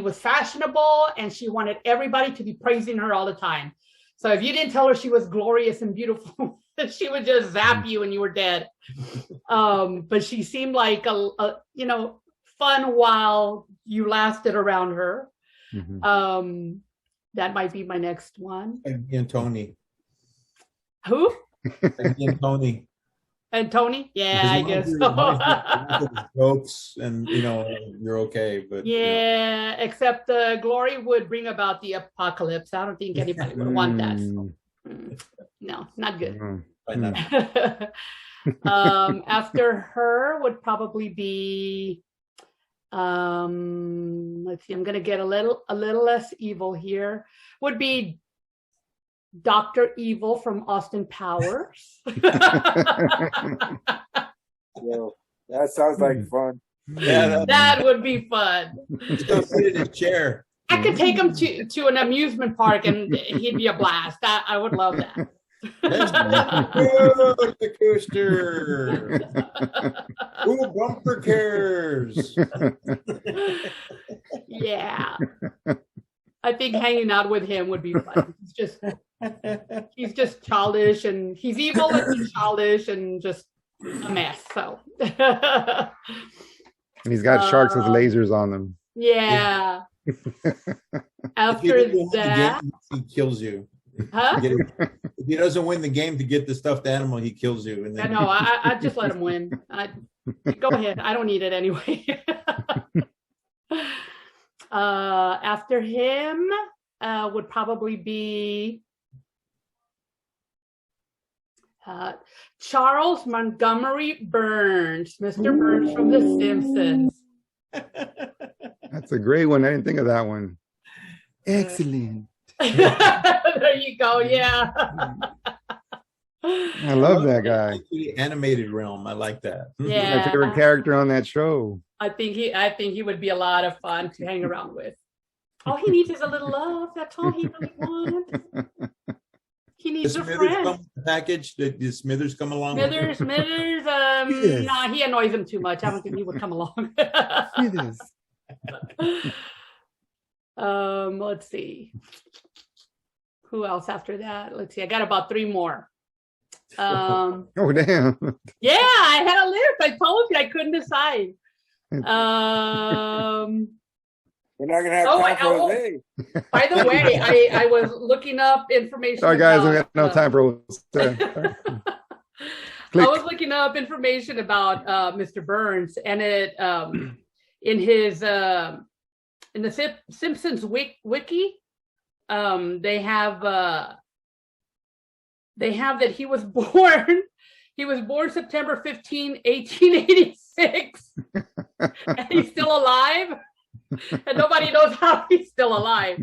was fashionable, and she wanted everybody to be praising her all the time. So if you didn't tell her she was glorious and beautiful, she would just zap you and you were dead. But she seemed like a fun while you lasted around her. That might be my next one. And Tony. Who? And Tony. And Tony? Yeah, I guess so. Jokes, and you're okay, but yeah, except Glory would bring about the apocalypse. I don't think anybody would want that. So. No, not good. After her would probably be let's see, I'm gonna get a little less evil here. Would be Dr. Evil from Austin Powers. Well, that sounds like fun. Yeah, that would be fun. Just go sit in a chair. I could take him to an amusement park and he'd be a blast. I would love that. Let's go the coaster. Ooh, bumper cars. Yeah. I think hanging out with him would be fun. He's just childish, and he's evil and he's childish and just a mess. So and he's got sharks with lasers on them. Yeah. After that, he kills you. Huh? If he doesn't win the game to get the stuffed animal, he kills you. And then no, I just let him win. Go ahead. I don't need it anyway. After him would probably be Charles Montgomery Burns, Mr. Burns from The Simpsons. That's a great one. I didn't think of that one. Excellent. There you go. Yeah. I love that guy. The animated realm. I like that. Yeah. My favorite character on that show. I think he would be a lot of fun to hang around with. All he needs is a little love. That's all he really wants. He needs a friend. Come with the package. Did Smithers come along? Smithers. Yes. Nah, he annoys him too much. I don't think he would come along. Smithers. Let's see. Who else after that? Let's see. I got about 3 more. Oh damn. Yeah, I had a list. I told you I couldn't decide. We're not gonna have time for a day. By the way, I was looking up information. Sorry guys, we got no time for I was looking up information about Mr. Burns, and it in his in the Simpsons wiki, they have that he was born September 15, 1886, and he's still alive, and nobody knows how he's still alive.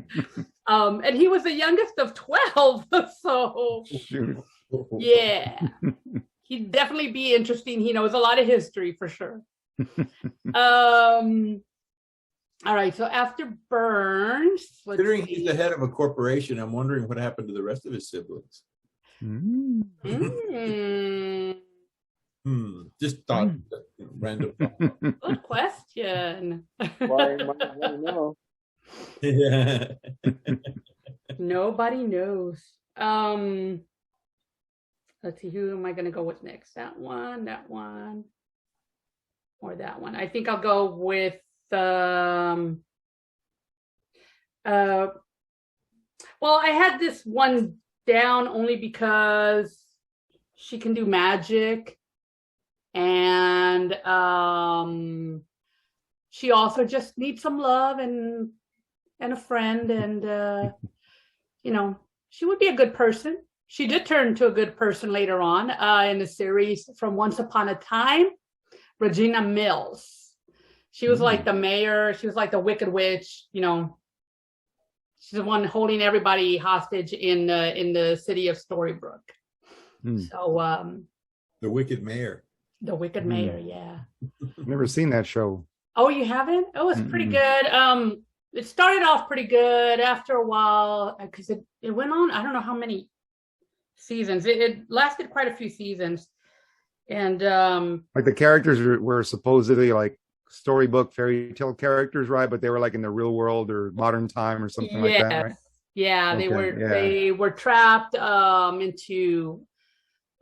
And he was the youngest of 12, so yeah, he'd definitely be interesting. He knows a lot of history for sure. All right, so after Burns, Considering he's the head of a corporation, I'm wondering what happened to the rest of his siblings. Just thought, random thought. Good question. Why might I know? Yeah. Nobody knows. Let's see, who am I going to go with next? That one, or that one? I think I'll go with well, I had this one down only because she can do magic, and she also just needs some love and a friend, and she would be a good person. She did turn into a good person later on in the series from Once Upon a Time. Regina Mills. She was like the mayor. She was like the Wicked Witch. She's the one holding everybody hostage in the city of Storybrooke. So the Wicked Mayor. The Wicked Mayor, yeah. Never seen that show. Oh, you haven't? Oh, it's pretty good. It started off pretty good. After a while, because it went on, I don't know how many seasons. It lasted quite a few seasons. And like the characters were supposedly like storybook fairy tale characters, right? But they were like in the real world or modern time or something like that, right? Yeah, Okay, they were trapped into,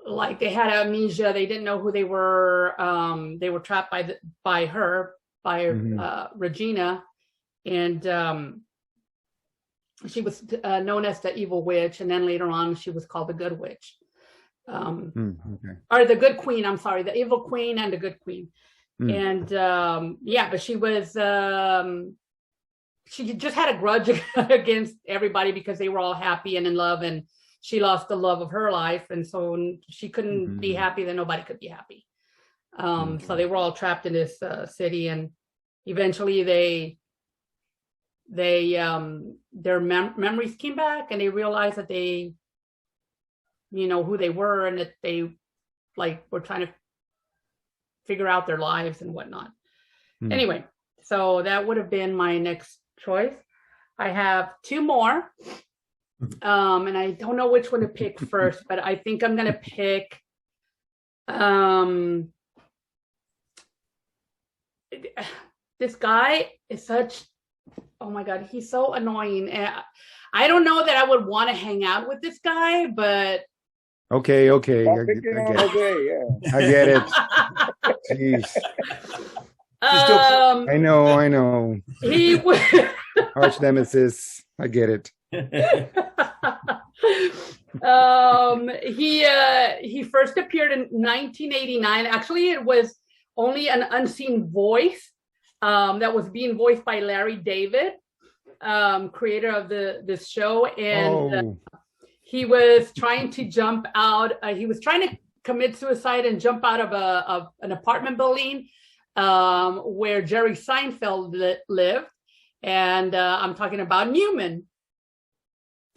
like, they had amnesia. They didn't know who they were. They were trapped by Regina, and she was known as the evil witch, and then later on she was called the good witch. Or the good queen, I'm sorry, the evil queen and the good queen. And but she was she just had a grudge against everybody because they were all happy and in love, and she lost the love of her life, and so she couldn't be happy, then nobody could be happy. So they were all trapped in this city, and eventually their memories came back, and they realized that they who they were, and that they were trying to figure out their lives and whatnot. Anyway, so that would have been my next choice. I have two more, and I don't know which one to pick first, but I think I'm gonna pick this guy is such, oh my god, he's so annoying. I don't know that I would want to hang out with this guy, but okay. I get it. Jeez. I know. He arch nemesis. I get it. He first appeared in 1989. Actually, it was only an unseen voice that was being voiced by Larry David, creator of this show, and he was trying to jump out. He was trying to commit suicide and jump out of an apartment building where Jerry Seinfeld lived, and I'm talking about Newman.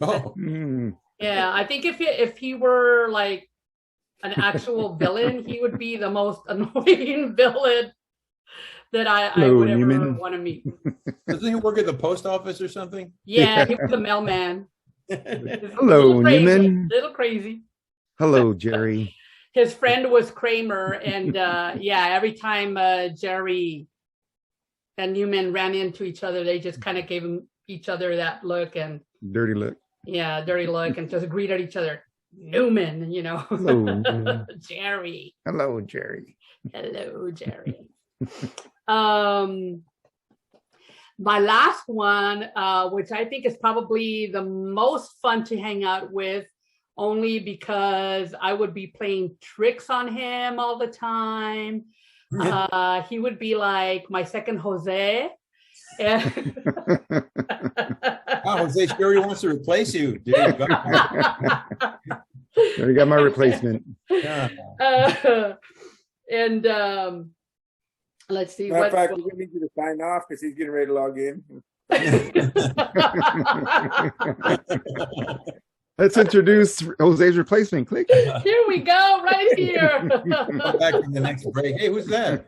Yeah, I think if he were like an actual villain, he would be the most annoying villain that I would ever want to meet. Doesn't he work at the post office or something? Yeah, he was the mailman. Hello, Newman. Little crazy. Hello, Jerry. His friend was Kramer, and every time Jerry and Newman ran into each other, they just kind of gave each other that look, and dirty look. Yeah, dirty look, and just greeted each other. Newman, Hello, Jerry. Hello, Jerry. Hello, Jerry. My last one, which I think is probably the most fun to hang out with, only because I would be playing tricks on him all the time. He would be like my second Jose. Wow, Jose Sherry wants to replace you. Dude, you got my replacement. Yeah. And let's see. Matter of fact, we're going to need you to sign off because he's getting ready to log in. Let's introduce Jose's replacement. Click. Here we go, right here. Come back in the next break. Hey, who's that?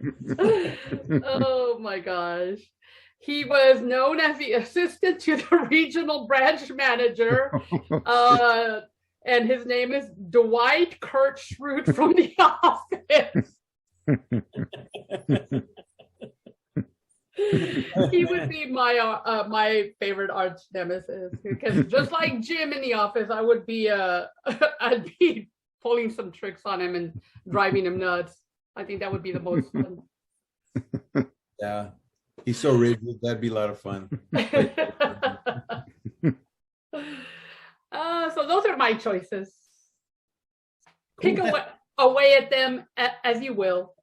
Oh my gosh. He was known as the assistant to the regional branch manager. And his name is Dwight Kurt Schrute from The Office. He would be my favorite arch nemesis, because just like Jim in The Office, I would be I'd be pulling some tricks on him and driving him nuts. I think that would be the most fun. Yeah, he's so rigid. That'd be a lot of fun. So those are my choices. Pick away at them as you will.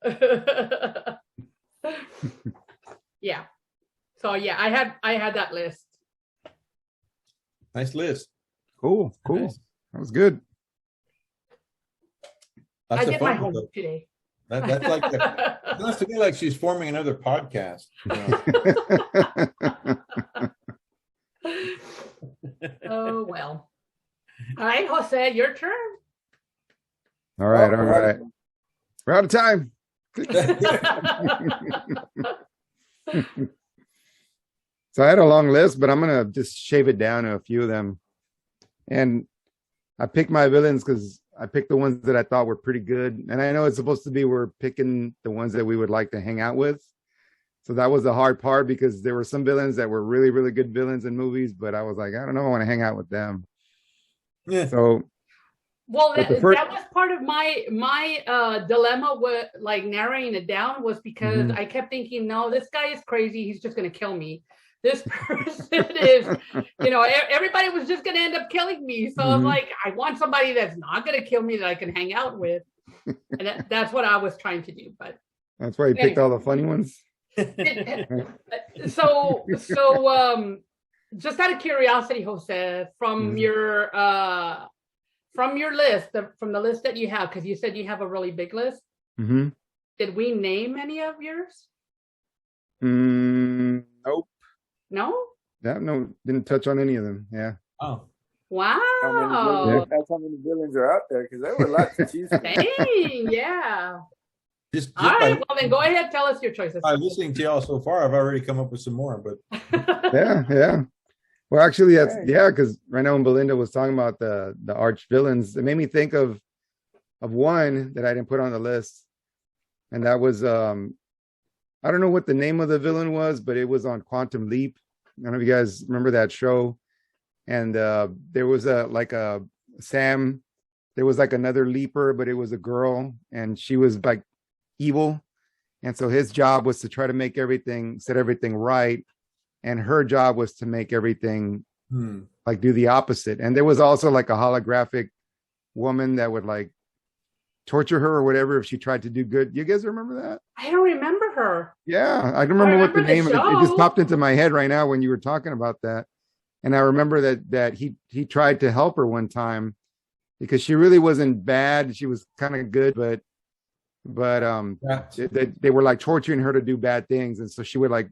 Yeah. So yeah, I had that list. Nice list. Cool. Nice. That was good. Lots I of did my fun. homework today. That's like it sounds to me like she's forming another podcast. Oh well. All right, Jose, your turn. All right. We're out of time. So I had a long list, but I'm gonna just shave it down to a few of them. And I picked my villains because I picked the ones that I thought were pretty good. And I know it's supposed to be we're picking the ones that we would like to hang out with. So that was the hard part, because there were some villains that were really, really good villains in movies, but I was like, I don't know, I want to hang out with them. Yeah. So Well, But that the first- was part of my dilemma with like narrowing it down, was because Mhm. I kept thinking, no, this guy is crazy. He's just going to kill me. This person is, everybody was just going to end up killing me. So I'm Mhm. like, I want somebody that's not going to kill me, that I can hang out with. And that's what I was trying to do. But that's why you picked all the funny ones. so just out of curiosity, Jose, from Mhm. your list, from the list that you have, because you said you have a really big list. Mm-hmm. Did we name any of yours? Nope. No? Yeah, no, didn't touch on any of them. Yeah. Oh, Wow. That's how many villains are out there, because there were lots to choose from. Dang, yeah. just All right, by, well then go ahead, tell us your choices. by listening to y'all so far, I've already come up with some more. But Yeah. Well, actually, that's because right now when Belinda was talking about the arch villains, it made me think of one that I didn't put on the list, and that was I don't know what the name of the villain was, but it was on Quantum Leap. I don't know if you guys remember that show. And there was Sam. There was like another leaper, but it was a girl, and she was like evil. And so his job was to try to set everything right. And her job was to make everything like do the opposite. And there was also like a holographic woman that would like torture her or whatever if she tried to do good. You guys remember that? I don't remember her. Yeah, I don't remember what the name. It just show. popped into my head right now when you were talking about that. And I remember that he tried to help her one time because she really wasn't bad. She was kind of good, but they were like torturing her to do bad things, and so she would like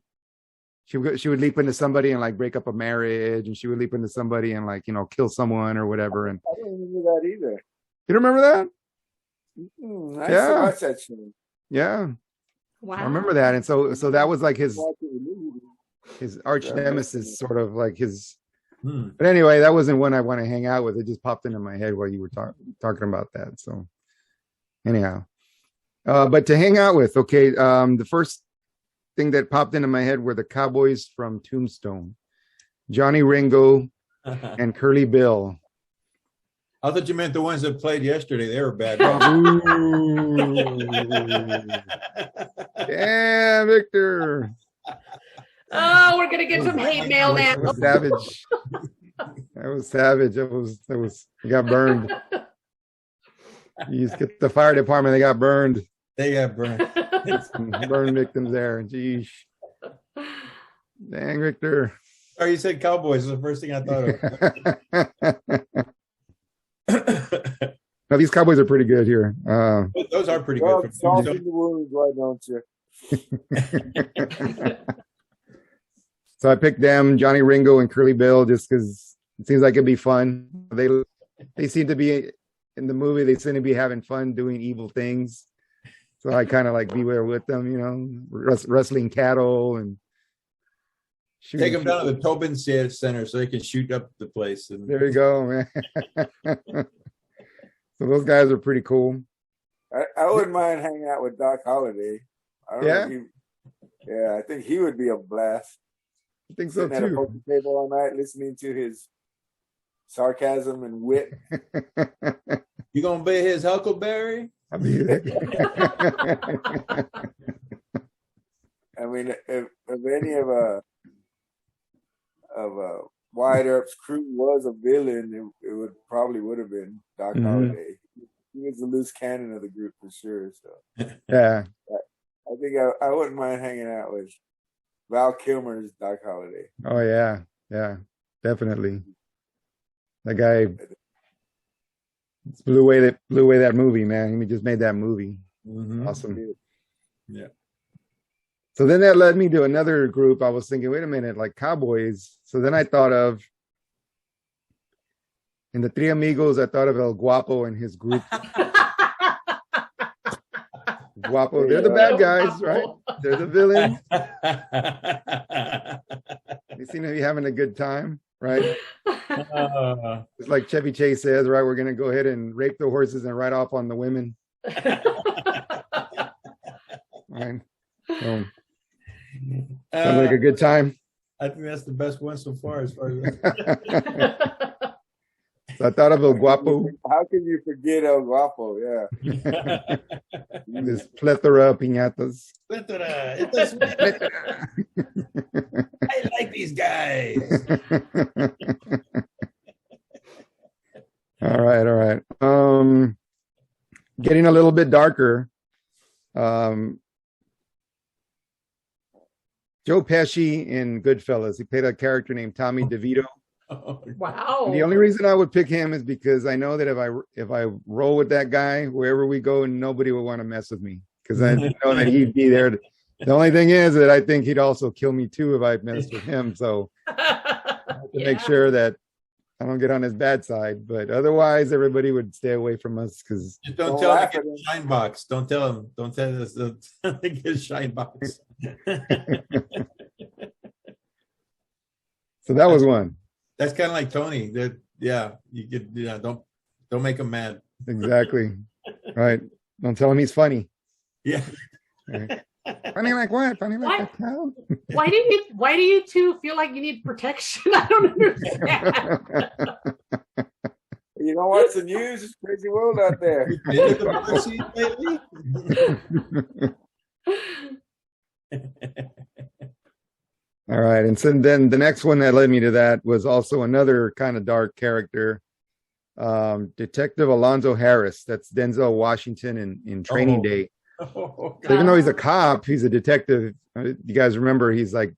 she would leap into somebody and like break up a marriage, and she would leap into somebody and like kill someone or whatever. And I don't remember that either. you don't remember that? I used to watch that show. Yeah, Wow. I remember that, and so that was like his Watch it immediately. his arch nemesis, sort of like his. Hmm. But anyway, that wasn't one I want to hang out with. It just popped into my head while you were talking about that. So anyhow, but to hang out with, okay, the first thing that popped into my head were the cowboys from Tombstone, Johnny Ringo and Curly Bill. I thought you meant the ones that played yesterday. They were bad. Yeah, Victor. Oh, we're gonna get some hate mail now. That was savage. That was savage. That was you got burned. You just get the fire department, they got burned. They got burned. Burn victims there. Jeez. Dang, Victor. Sorry, you said Cowboys. Is the first thing I thought of. No, these Cowboys are pretty good here. Those are pretty Well, good. salt in the wounds, why don't you? So I picked them, Johnny Ringo and Curly Bill, just because it seems like it'd be fun. they seem to be in the movie. They seem to be having fun doing evil things. So I kind of like beware with them, you know, wrestling cattle and shooting Take them down to people. the Tobin Center so they can shoot up the place. And There you go, man. So those guys are pretty cool. I wouldn't mind hanging out with Doc Holliday. I don't know if yeah, I think he would be a blast. I think so Sitting at a too. poker table all night, listening to his sarcasm and wit. you gonna be his Huckleberry? I mean, I mean, if any of Wyatt Earp's crew was a villain, it would have been Doc Holliday. He was the loose cannon of the group for sure. So yeah. I think I wouldn't mind hanging out with Val Kilmer's Doc Holliday. Oh yeah, definitely. That guy blew away that movie, man. He just made that movie. Mm-hmm. Awesome. Yeah. So then that led me to another group. I was thinking, wait a minute, like cowboys. So then I thought of in the Three Amigos, I thought of El Guapo and his group. Guapo, they're the bad guys, right? They're the villains. They seem to be having a good time, right? It's like Chevy Chase says, right? We're gonna go ahead and rape the horses and ride off on the women. Right. So, sounds like a good time. I think that's the best one so far. As So I thought of El Guapo. How can you forget El Guapo? Yeah. This plethora of piñatas. I like these guys. All right. Getting a little bit darker. Joe Pesci in Goodfellas. He played a character named Tommy DeVito. Wow. And the only reason I would pick him is because I know that if I roll with that guy, wherever we go, nobody will want to mess with me because I know that he'd be there. The only thing is that I think he'd also kill me too if I messed with him. So I have to make sure that I don't get on his bad side. But otherwise, everybody would stay away from us because Just don't tell him to get a shine box. Don't tell him. Don't tell us to get a shine box. So that was one. That's kind of like Tony. That you could don't make him mad. Exactly. Right. Don't tell him he's funny. Yeah. Right. Funny like what? Funny like a cow? Why do you two feel like you need protection? I don't understand. You don't watch the news? It's a crazy world out there. Been to the mercy lately? All right. And so then the next one that led me to that was also another kind of dark character. Detective Alonzo Harris. That's Denzel Washington in Training Day. So even though he's a cop, he's a detective. You guys remember he's like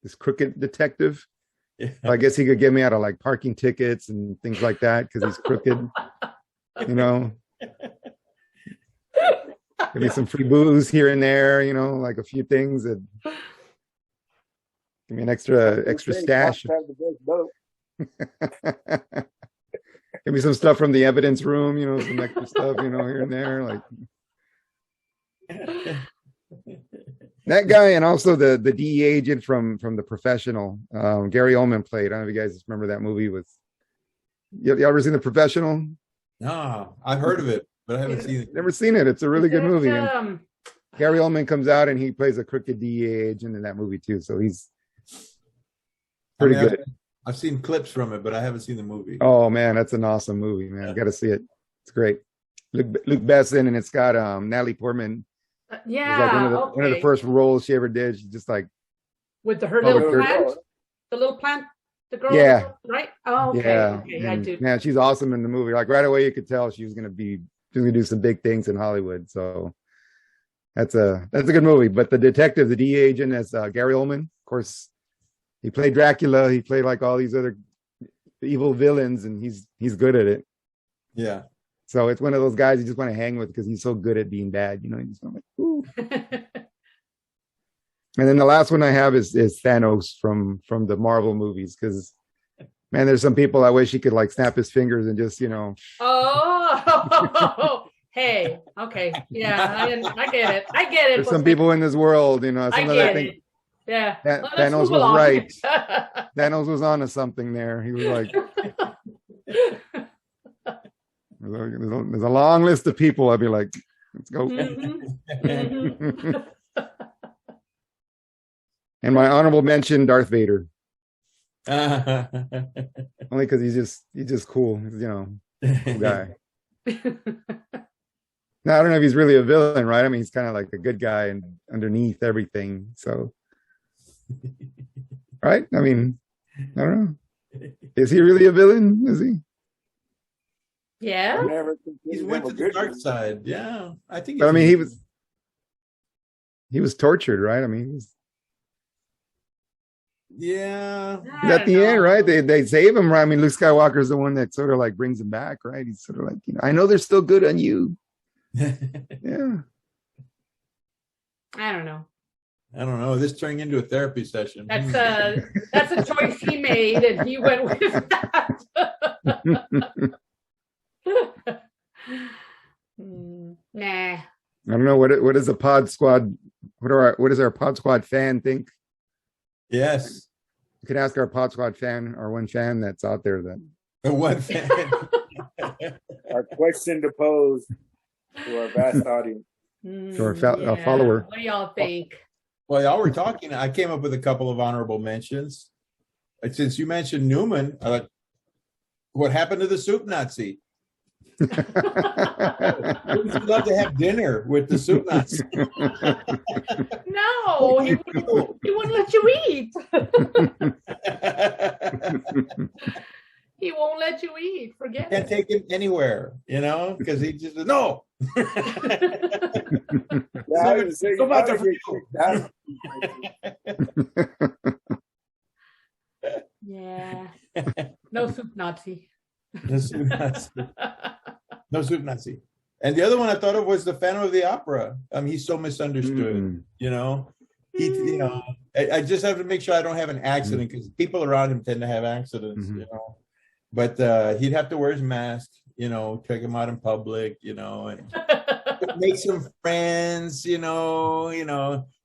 this crooked detective. Yeah. I guess he could get me out of like parking tickets and things like that because he's crooked. You know, give me some free booze here and there. You know, like a few things that give me an extra stash. Give me some stuff from the evidence room. You know, some extra stuff. You know, here and there, like. That guy, and also the DEA agent from The Professional, Gary Oldman played. I don't know if you guys remember that movie with. You ever seen The Professional? No, I've heard of it, but I haven't seen it. Never seen it. It's a really good movie. And Gary Oldman comes out and he plays a crooked DEA agent in that movie too. So he's pretty good. I've seen clips from it, but I haven't seen the movie. Oh man, that's an awesome movie, man. Got to see it. It's great. Luke Besson, and it's got Natalie Portman. Yeah, like one of the first roles she ever did. She's just like with her little plant, the girl, right? Oh, okay, okay, I do. Man, she's awesome in the movie. Like right away, you could tell she was gonna do some big things in Hollywood. So that's a good movie. But the detective, the DEA agent, is Gary Oldman. Of course, he played Dracula. He played like all these other evil villains, and he's good at it. Yeah. So it's one of those guys you just want to hang with because he's so good at being bad, you know. You just want to like, ooh. And then the last one I have is Thanos from the Marvel movies because Man, there's some people I wish he could like snap his fingers and just, Oh, hey, okay, yeah, I get it. there's some people in this world, I sometimes get I think it. Yeah, let's Thanos move was along. right. Thanos was onto something there. He was like, there's a long list of people. I'd be like, let's go. Mhm. And my honorable mention, Darth Vader, yeah. only because he's just cool, cool guy. Now I don't know if he's really a villain, right? I mean, he's kind of like a good guy and underneath everything. So, right? I mean, I don't know. Is he really a villain? Is he? Yeah. He's went to the dark side. Yeah, I think. But I mean, he was tortured, right? I mean, he was. Yeah. At the end, right? They save him, right? I mean, Luke Skywalker's the one that sort of like brings him back, right? He's sort of like, I know they're still good on you. Yeah. I don't know. I don't know. This turning into a therapy session. That's a choice he made, and he went with that. Nah. I don't know what is a pod squad. What does our pod squad fan think? Yes. You can ask our pod squad fan, our one fan that's out there. That The one fan. Our question to pose to our vast audience. To our follower. What do y'all think? Well, y'all were talking. I came up with a couple of honorable mentions. Since you mentioned Newman, what happened to the soup Nazi? We'd love to have dinner with the soup Nazi. No, he wouldn't let you eat. He won't let you eat. Forget Can't it. take him anywhere, because he just no. Yeah, I was saying, So much how for did you. you kick that? Yeah. No soup Nazi. No soup Nazi. No soup Nazi. And the other one I thought of was the Phantom of the Opera. He's so misunderstood. I just have to make sure I don't have an accident because people around him tend to have accidents. But he'd have to wear his mask. Check him out in public. And make some friends.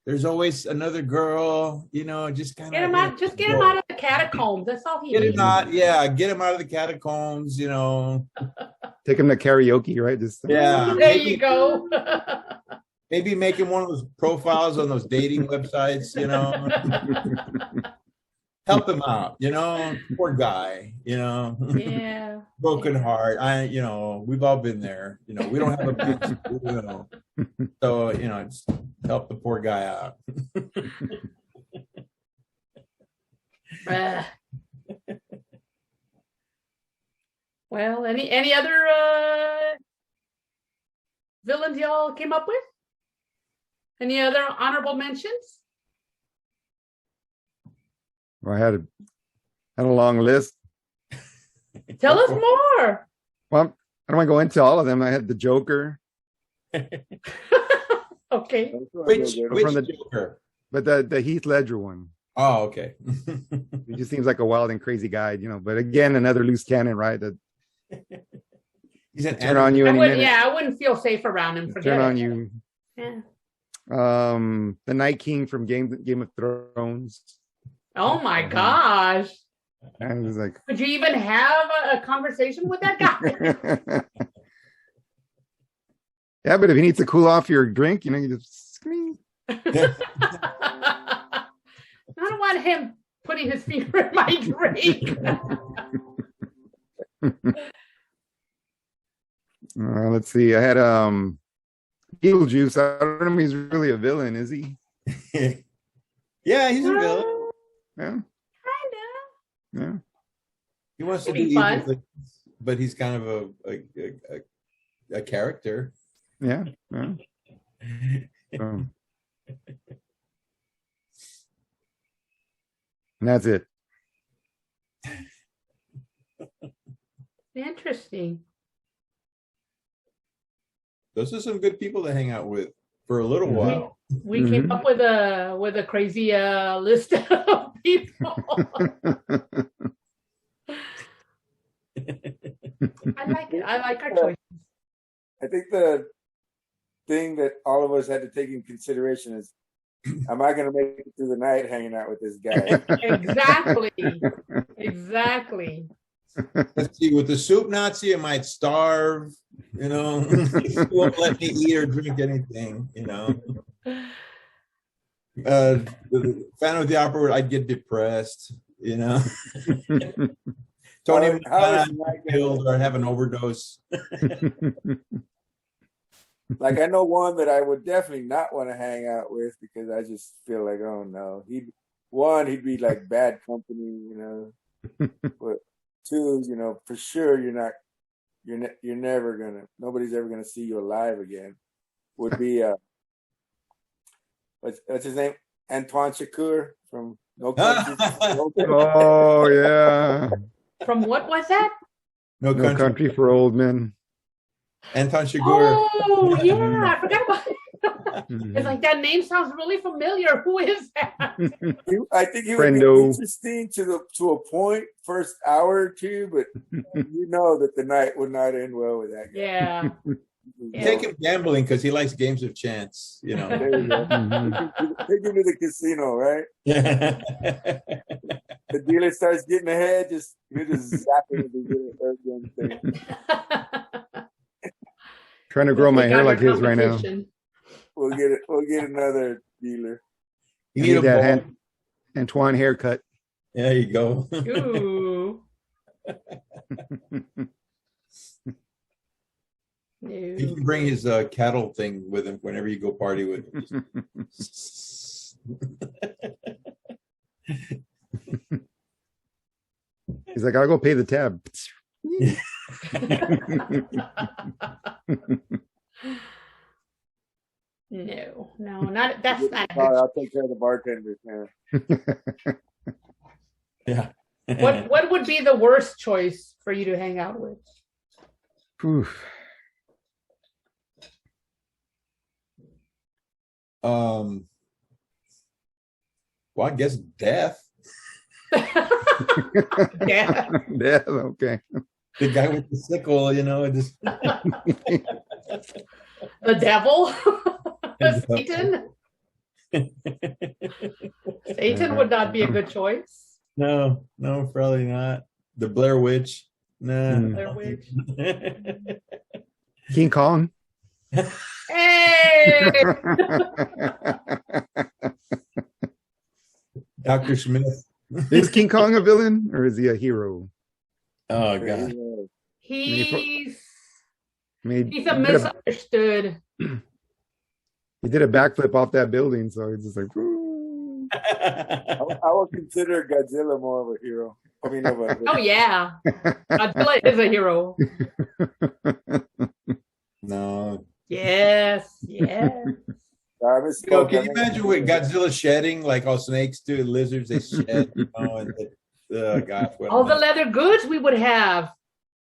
There's always another girl. Just kind of Get him out. Just get him out of the catacombs. That's all he get needs. him out. Yeah, get him out of the catacombs. Take him to karaoke, right? Just Yeah. There you go. Maybe make him one of those profiles on those dating websites, Help him out, poor guy, Yeah. broken heart. We've all been there, we don't have a big so, just help the poor guy out. Well, any other villains y'all came up with? Any other honorable mentions? I had a long list. Tell us more. Well, I don't want to go into all of them. I had the Joker, Okay. Which From the- Joker? but the Heath Ledger one. Oh, okay. He just seems like a wild and crazy guy, But again, another loose cannon, right? That He's an turn on you any minute. I wouldn't feel safe around him. Forget Turn it. on you. Yeah. The Night King from Game of Thrones. Oh my gosh. I was like, Could you even have a conversation with that guy? yeah, but if he needs to cool off your drink, you just I don't want him putting his finger in my drink. let's see. I had Beetlejuice. I don't know if he's really a villain, is he? Yeah, he's a villain. Yeah. Yeah. He wants to do It'd be evil fun. things, but he's kind of a character. Yeah. Yeah. And that's it. Interesting. Those are some good people to hang out with for a little while. We came up with a crazy list of people. I like it. I like our choices. I think the thing that all of us had to take in consideration is, am I going to make it through the night hanging out with this guy? Exactly. Exactly. Let's see, with the soup Nazi, I might starve, you know. He won't let me eat or drink anything, you know. The Phantom of the Opera, I'd get depressed, you know. Tony would killed or have an overdose. Like, I know one that I would definitely not want to hang out with because I just feel like, oh no, he'd be like bad company, you know. But two, you know, for sure you're never gonna, nobody's ever gonna see you alive again. Would be what's his name? Antoine Shakur from No Country. Oh yeah. From what was that? No No Country for Old Men. Anton Chigurh. Oh yeah, I forgot about it. It's like that name sounds really familiar. Who is that? I think he would be Friendo. interesting to a point, first hour or two, but you know that the night would not end well with that guy. Yeah. Take him gambling because he likes games of chance, you know. There you go. Take him to the casino, right? Yeah. The dealer starts getting ahead, you're just zapping the dealer. Trying to grow my hair like his right now. We'll get another dealer. You Need need a that ball. Antoine haircut. There you go. Ooh. He can bring his cattle thing with him whenever you go party with him. He's like, I'll go pay the tab. No, not that's not. I'll take care of the bartenders, man. Yeah. What would be the worst choice for you to hang out with? Oof. Well, I guess death. Yeah. Yeah, okay. The guy with the sickle, you know, just The devil? Satan? Satan would not be a good choice. no, probably not. The Blair Witch. No. Blair Witch. King Kong. Hey! Dr. Smith. Is King Kong a villain or is he a hero? Oh God. He's I mean, a misunderstood. He did a backflip off that building, so he's just like, "Ooh." I would consider Godzilla more of a hero. I mean, Oh yeah, Godzilla is a hero. No. Yes. Can you imagine what Godzilla shedding, like all snakes do, lizards they shed, you know, and oh gosh, what All the leather goods we would have.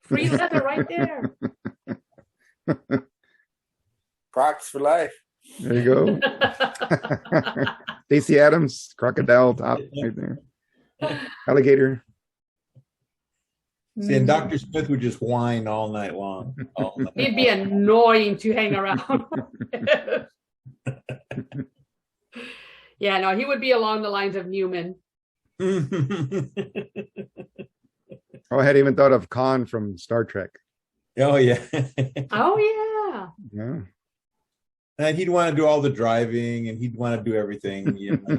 Free leather right there. Crocs for life. There you go. Stacey Adams, crocodile top right there. Alligator. See, and Dr. Smith would just whine all night long. He'd be annoying to hang around with. Yeah, no, he would be along the lines of Newman. Oh, I hadn't even thought of Khan from Star Trek. Oh yeah. Oh yeah. Yeah. And he'd want to do all the driving, and he'd want to do everything. You know.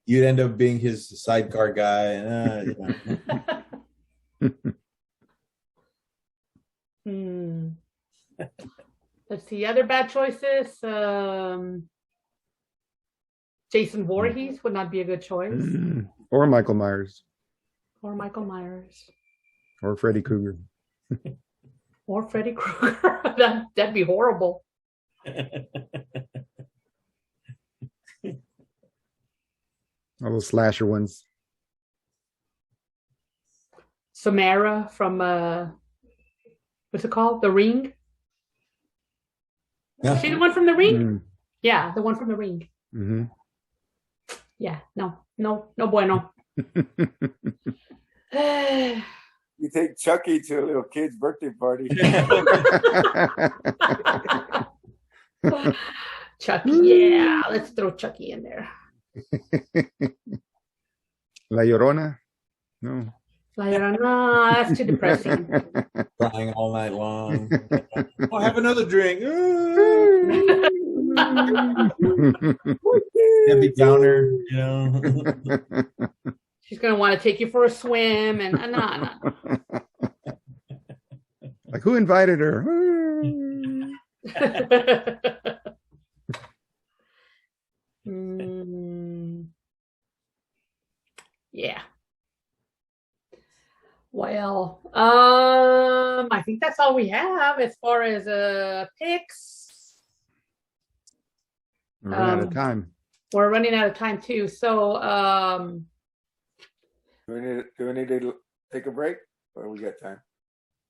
You'd end up being his sidecar guy. And, Let's see, other bad choices. Jason Voorhees would not be a good choice. Or Michael Myers. Or Michael Myers. Or Freddy Krueger. Or Freddy Krueger. That'd be horrible. All those slasher ones. Samara from what's it called? The Ring. Is she the one from The Ring? Yeah, the one from The Ring. Mm-hmm. Yeah, no bueno. You take Chucky to a little kid's birthday party. Chucky, yeah, let's throw Chucky in there. La Llorona? No. La Llorona, that's too depressing. Crying all night long. I'll have another drink. Heavy downer, you know. She's gonna want to take you for a swim, and nah. Like, who invited her? Yeah. Well, I think that's all we have as far as picks. We're running out of time. We're running out of time too. So Do we need to take a break, or we got time?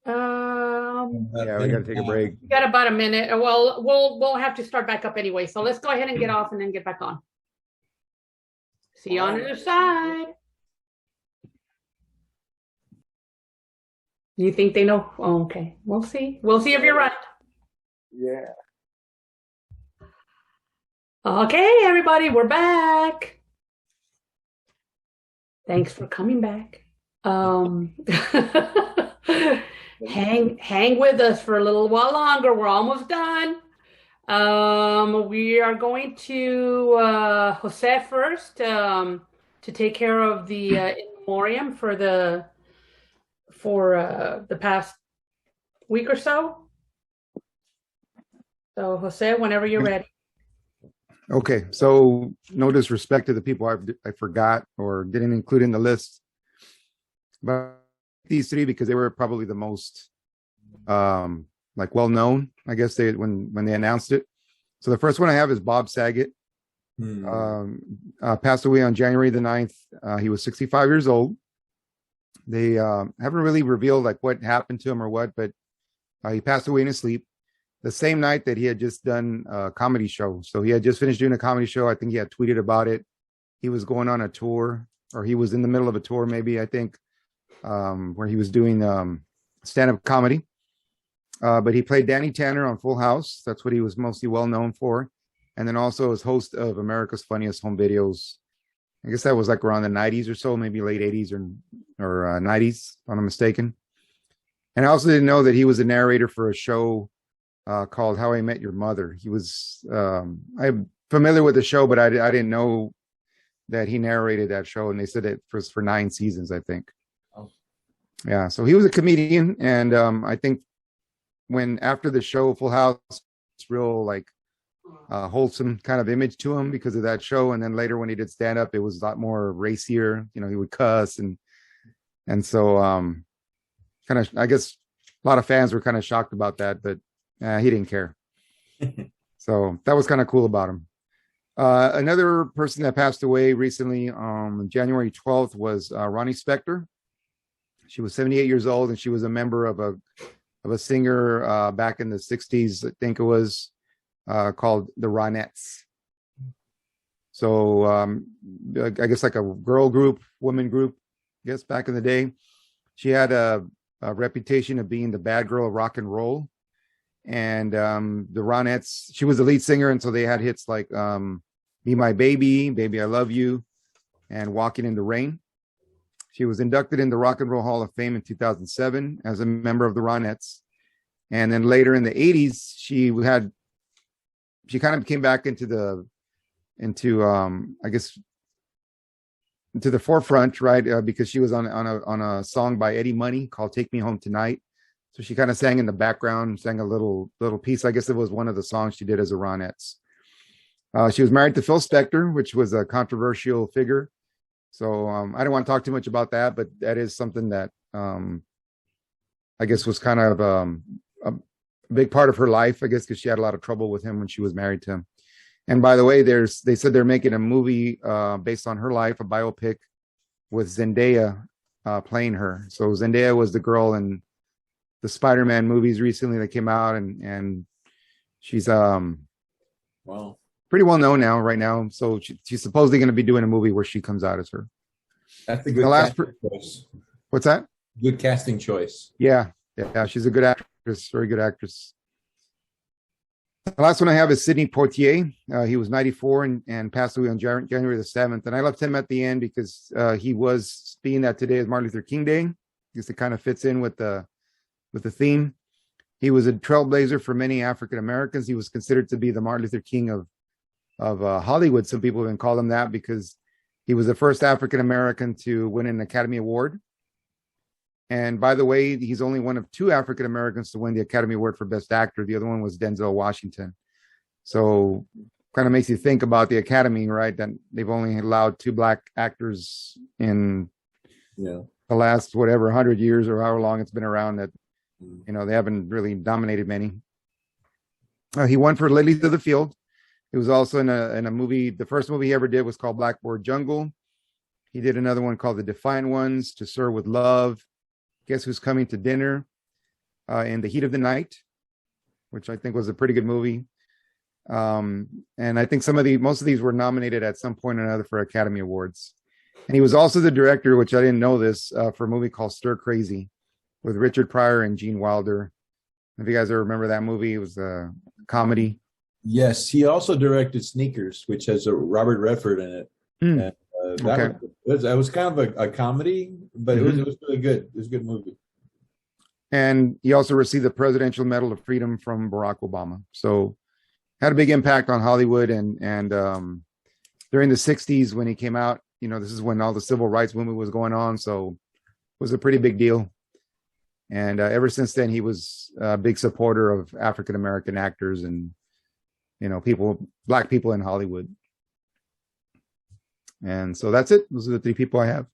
Yeah, we gotta take a break. We got about a minute. Well, we'll have to start back up anyway. So let's go ahead and get off and then get back on. See you on the other side. You think they know? Oh, okay. We'll see. We'll see if you're right. Yeah. Okay, everybody, we're back. Thanks for coming back. Hang with us for a little while longer. We're almost done. We are going to Jose first to take care of the in memoriam for the past week or so. So Jose, whenever you're ready. Okay, so no disrespect to the people I forgot or didn't include in the list, but these three because they were probably the most like well known. I guess when they announced it. So the first one I have is Bob Saget. Passed away on January the 9th. He was 65 years old. They haven't really revealed like what happened to him or what, but he passed away in his sleep the same night that he had just done a comedy show. So he had just finished doing a comedy show. I think he had tweeted about it. He was going on a tour, or he was in the middle of a tour, maybe, I think, where he was doing stand-up comedy. But he played Danny Tanner on Full House. That's what he was mostly well known for. And then also as host of America's Funniest Home Videos. I guess that was like around the 90s or so, maybe late 80s or 90s, if I'm not mistaken. And I also didn't know that he was a narrator for a show called How I Met Your Mother. He was, I'm familiar with the show, but I didn't know that he narrated that show. And they said it was for 9 seasons, I think. Oh. Yeah, so he was a comedian. And I think after the show, Full House, it's real like wholesome kind of image to him because of that show. And then later when he did stand up, it was a lot more racier. You know, he would cuss and so kind of, I guess a lot of fans were kind of shocked about that, but he didn't care. So that was kind of cool about him. Another person that passed away recently on January 12th was Ronnie Spector. She was 78 years old, and she was a member of a singer back in the 60s, I think it was, called the Ronettes. So I guess like a girl group, woman group, I guess back in the day. She had a reputation of being the bad girl of rock and roll. And the Ronettes, she was the lead singer, and so they had hits like Be My Baby, Baby I Love You, and Walking in the Rain. She was inducted in the Rock and Roll Hall of Fame in 2007 as a member of the Ronettes. And then later in the 80s, she kind of came back into the forefront, right? Because she was on a song by Eddie Money called Take Me Home Tonight. So she kind of sang in the background, sang a little piece. I guess it was one of the songs she did as a Ronettes. She was married to Phil Spector, which was a controversial figure. So I don't want to talk too much about that, but that is something that I guess was kind of a big part of her life, I guess, because she had a lot of trouble with him when she was married to him. And by the way, they said they're making a movie based on her life, a biopic with Zendaya playing her. So Zendaya was the girl in the Spider-Man movies recently that came out, and she's pretty well known right now. So she's supposedly going to be doing a movie where she comes out as her. That's a good choice. What's that? Good casting choice. Yeah, she's a good actress, very good actress. The last one I have is Sidney Poitier. He was 94 and passed away on January the 7th. And I left him at the end because he was, being that today is Martin Luther King Day, because it kind of fits in with the theme. He was a trailblazer for many African Americans. He was considered to be the Martin Luther King of Hollywood. Some people even call him that because he was the first African American to win an Academy Award. And by the way, he's only one of 2 African Americans to win the Academy Award for Best Actor. The other one was Denzel Washington. So kind of makes you think about the Academy, right? That they've only allowed 2 Black actors in the last, 100 years or however long it's been around, that, they haven't really dominated many. He won for Lilies of the Field. He was also in a movie. The first movie he ever did was called Blackboard Jungle. He did another one called The Defiant Ones, To Serve with Love, Guess Who's Coming to Dinner, in The Heat of the Night, which I think was a pretty good movie. And I think most of these were nominated at some point or another for Academy Awards. And he was also the director, which I didn't know this, for a movie called Stir Crazy with Richard Pryor and Gene Wilder. If you guys ever remember that movie, it was a comedy. Yes, he also directed Sneakers, which has a Robert Redford in it. And, that was kind of a comedy, but it was really good. It was a good movie. And he also received the Presidential Medal of Freedom from Barack Obama. So had a big impact on Hollywood. And during the 60s when he came out, this is when all the civil rights movement was going on. So it was a pretty big deal. And ever since then, he was a big supporter of African-American actors and, Black people in Hollywood. And so that's it. Those are the 3 people I have.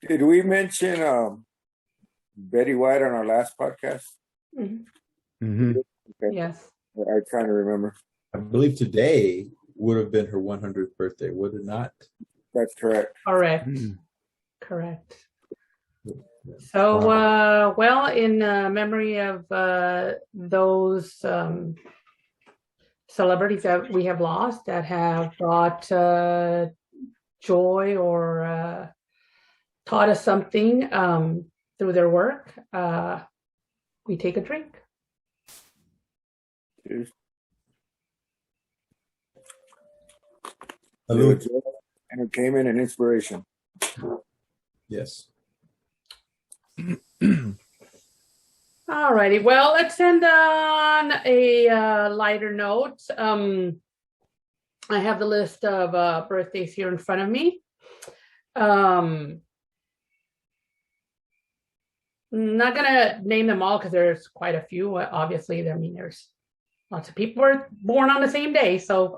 Did we mention Betty White on our last podcast? Mm-hmm. Okay. Yes. I trying to remember. I believe today would have been her 100th birthday, would it not? That's correct. Correct. Correct. So, well, in memory of those celebrities that we have lost that have brought joy or taught us something through their work, we take a drink. Cheers. Hello. Entertainment and inspiration. Yes. All righty. Well, let's end on a lighter note. I have the list of birthdays here in front of me. Not gonna name them all because there's quite a few. Obviously, there's lots of people were born on the same day. So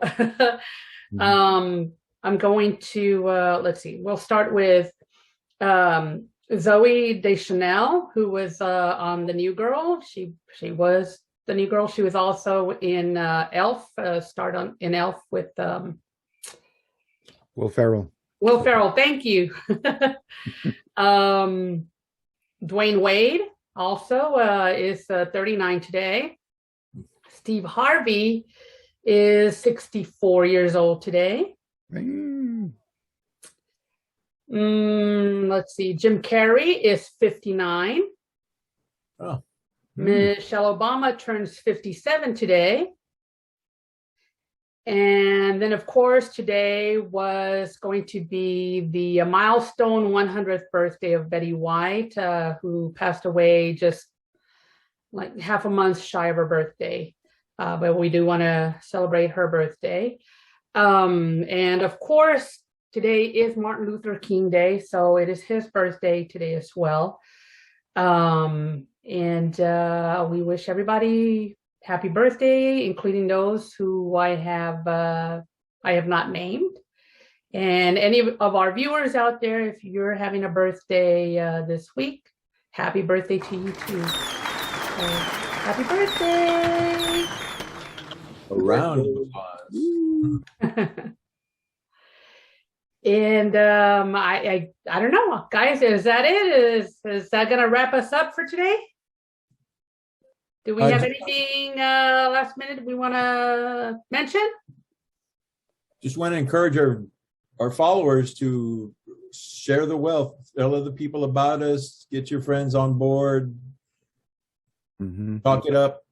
I'm going to let's see. We'll start with Zoe Deschanel, who was on The New Girl. She was The New Girl. She was also in Elf. Starred in Elf with Will Ferrell. Will Ferrell. Thank you. Dwayne Wade also is 39 today. Steve Harvey is 64 years old today. Let's see. Jim Carrey is 59. Oh. Michelle Obama turns 57 today. And then, of course, today was going to be the milestone 100th birthday of Betty White, who passed away just like half a month shy of her birthday. But we do want to celebrate her birthday. And of course, today is Martin Luther King Day, so it is his birthday today as well. And we wish everybody happy birthday, including those who I have not named. And any of our viewers out there, if you're having a birthday this week, happy birthday to you too. So, happy birthday! A round of applause. And I don't know, guys, is that it? Is that gonna wrap us up for today? Do we have anything last minute we want to mention? Just want to encourage our followers to share the wealth. Tell other people about us. Get your friends on board. Talk it up.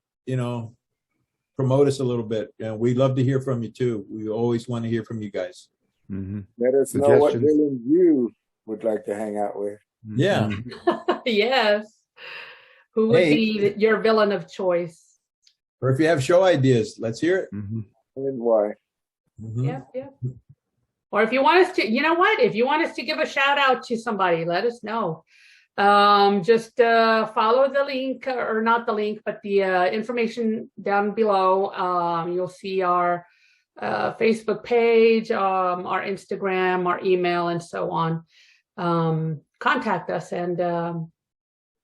Promote us a little bit. And we'd love to hear from you too. We always want to hear from you guys. Let us know what villains you would like to hang out with. Yeah. Yes. Who would be your villain of choice? Or if you have show ideas, let's hear it. And why? Yep. Or if you want us to, if you want us to give a shout out to somebody, let us know. Just follow the link, or not the link, but the information down below. You'll see our Facebook page, our Instagram, our email, and so on. Contact us and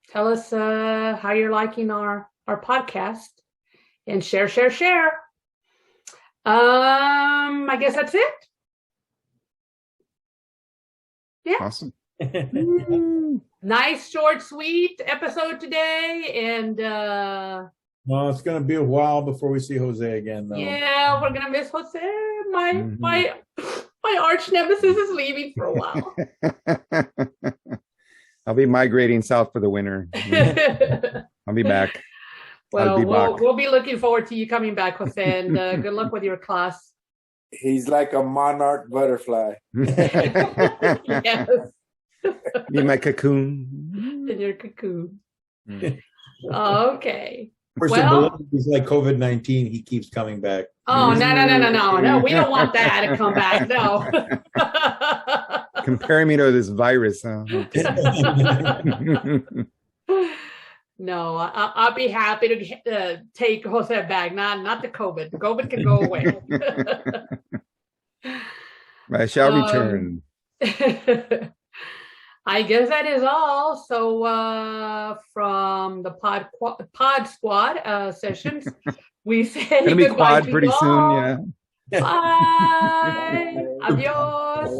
tell us how you're liking our podcast, and share. I guess that's it. Yeah. Awesome. Nice, short, sweet episode today, and well, it's gonna be a while before we see Jose again, though. Yeah, we're gonna miss Jose. My arch nemesis is leaving for a while. I'll be migrating south for the winter. I'll be back. Well, we'll be looking forward to you coming back, Jose, and good luck with your class. He's like a monarch butterfly. Yes. In my cocoon. In your cocoon. Okay. Well, he's like COVID-19. He keeps coming back. Oh, no. We don't want that to come back. No. Comparing me to this virus, huh? No, I'll be happy to take Jose back. Not the COVID. The COVID can go away. I shall return. I guess that is all. So from the pod squad sessions, we say Gonna be goodbye quad pretty soon. Yeah. Bye. Adios.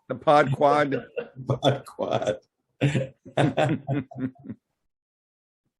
The pod quad. Pod quad.